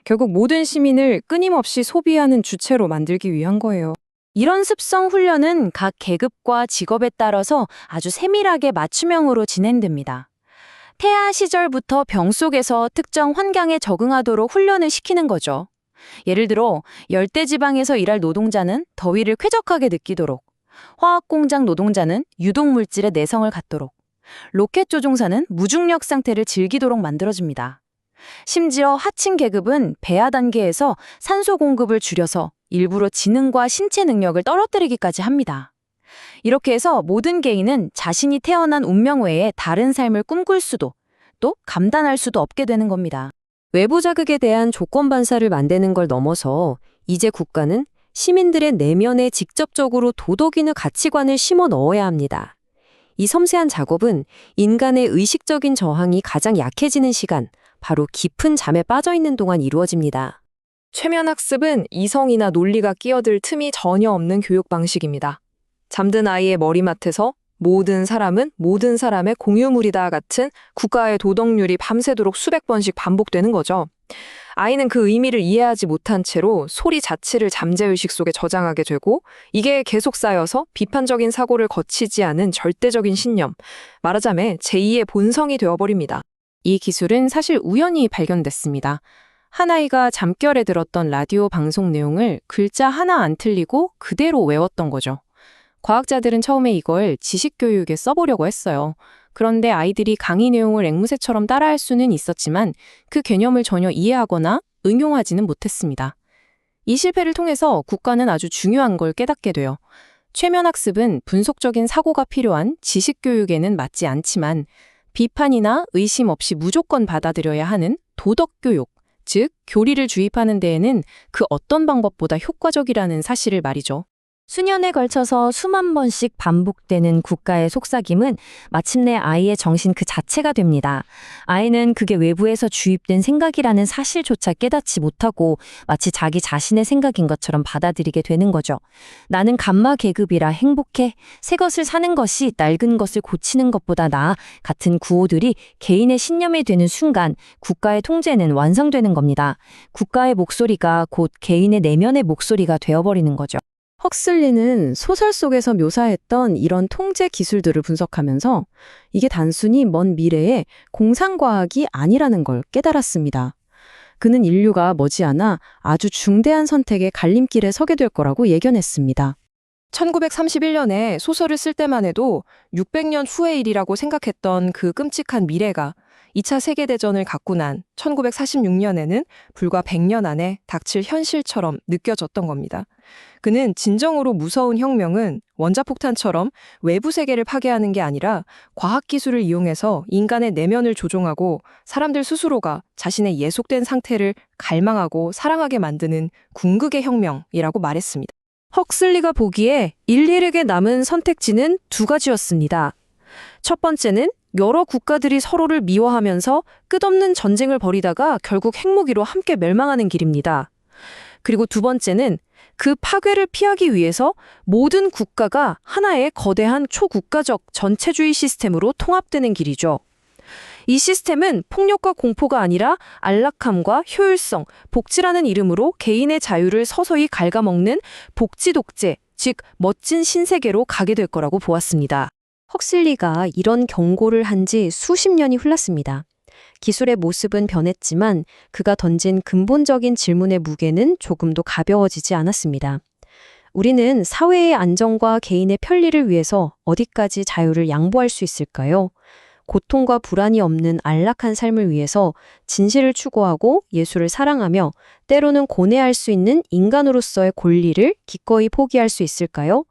결국 모든 시민을 끊임없이 소비하는 주체로 만들기 위한 거예요. 이런 습성 훈련은 각 계급과 직업에 따라서 아주 세밀하게 맞춤형으로 진행됩니다. 태아 시절부터 병 속에서 특정 환경에 적응하도록 훈련을 시키는 거죠. 예를 들어 열대지방에서 일할 노동자는 더위를 쾌적하게 느끼도록, 화학공장 노동자는 유독물질에 내성을 갖도록, 로켓 조종사는 무중력 상태를 즐기도록 만들어집니다. 심지어 하층 계급은 배아 단계에서 산소 공급을 줄여서 일부러 지능과 신체 능력을 떨어뜨리기까지 합니다. 이렇게 해서 모든 개인은 자신이 태어난 운명 외에 다른 삶을 꿈꿀 수도 또 감당할 수도 없게 되는 겁니다. 외부 자극에 대한 조건 반사를 만드는 걸 넘어서 이제 국가는 시민들의 내면에 직접적으로 도덕이나 가치관을 심어 넣어야 합니다. 이 섬세한 작업은 인간의 의식적인 저항이 가장 약해지는 시간, 바로 깊은 잠에 빠져 있는 동안 이루어집니다. 최면 학습은 이성이나 논리가 끼어들 틈이 전혀 없는 교육 방식입니다. 잠든 아이의 머리맡에서 모든 사람은 모든 사람의 공유물이다 같은 국가의 도덕률이 밤새도록 수백 번씩 반복되는 거죠. 아이는 그 의미를 이해하지 못한 채로 소리 자체를 잠재의식 속에 저장하게 되고 이게 계속 쌓여서 비판적인 사고를 거치지 않은 절대적인 신념, 말하자면 제2의 본성이 되어버립니다. 이 기술은 사실 우연히 발견됐습니다. 한 아이가 잠결에 들었던 라디오 방송 내용을 글자 하나 안 틀리고 그대로 외웠던 거죠. 과학자들은 처음에 이걸 지식교육에 써보려고 했어요. 그런데 아이들이 강의 내용을 앵무새처럼 따라할 수는 있었지만 그 개념을 전혀 이해하거나 응용하지는 못했습니다. 이 실패를 통해서 국가는 아주 중요한 걸 깨닫게 돼요. 최면학습은 분석적인 사고가 필요한 지식교육에는 맞지 않지만 비판이나 의심 없이 무조건 받아들여야 하는 도덕교육, 즉 교리를 주입하는 데에는 그 어떤 방법보다 효과적이라는 사실을 말이죠. 수년에 걸쳐서 수만 번씩 반복되는 국가의 속삭임은 마침내 아이의 정신 그 자체가 됩니다. 아이는 그게 외부에서 주입된 생각이라는 사실조차 깨닫지 못하고 마치 자기 자신의 생각인 것처럼 받아들이게 되는 거죠. 나는 감마 계급이라 행복해. 새 것을 사는 것이 낡은 것을 고치는 것보다 나아 같은 구호들이 개인의 신념이 되는 순간 국가의 통제는 완성되는 겁니다. 국가의 목소리가 곧 개인의 내면의 목소리가 되어버리는 거죠. 헉슬리는 소설 속에서 묘사했던 이런 통제 기술들을 분석하면서 이게 단순히 먼 미래의 공상과학이 아니라는 걸 깨달았습니다. 그는 인류가 머지않아 아주 중대한 선택의 갈림길에 서게 될 거라고 예견했습니다. 1931년에 소설을 쓸 때만 해도 600년 후의 일이라고 생각했던 그 끔찍한 미래가 2차 세계대전을 갖고 난 1946년에는 불과 100년 안에 닥칠 현실처럼 느껴졌던 겁니다. 그는 진정으로 무서운 혁명은 원자폭탄처럼 외부 세계를 파괴하는 게 아니라 과학기술을 이용해서 인간의 내면을 조종하고 사람들 스스로가 자신의 예속된 상태를 갈망하고 사랑하게 만드는 궁극의 혁명이라고 말했습니다. 헉슬리가 보기에 인류에게 남은 선택지는 두 가지였습니다. 첫 번째는 여러 국가들이 서로를 미워하면서 끝없는 전쟁을 벌이다가 결국 핵무기로 함께 멸망하는 길입니다. 그리고 두 번째는 그 파괴를 피하기 위해서 모든 국가가 하나의 거대한 초국가적 전체주의 시스템으로 통합되는 길이죠. 이 시스템은 폭력과 공포가 아니라 안락함과 효율성, 복지라는 이름으로 개인의 자유를 서서히 갉아먹는 복지 독재, 즉 멋진 신세계로 가게 될 거라고 보았습니다. 헉슬리가 이런 경고를 한 지 수십 년이 흘렀습니다. 기술의 모습은 변했지만 그가 던진 근본적인 질문의 무게는 조금도 가벼워지지 않았습니다. 우리는 사회의 안정과 개인의 편리를 위해서 어디까지 자유를 양보할 수 있을까요? 고통과 불안이 없는 안락한 삶을 위해서 진실을 추구하고 예술을 사랑하며 때로는 고뇌할 수 있는 인간으로서의 권리를 기꺼이 포기할 수 있을까요?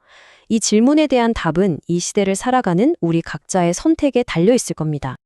이 질문에 대한 답은 이 시대를 살아가는 우리 각자의 선택에 달려 있을 겁니다.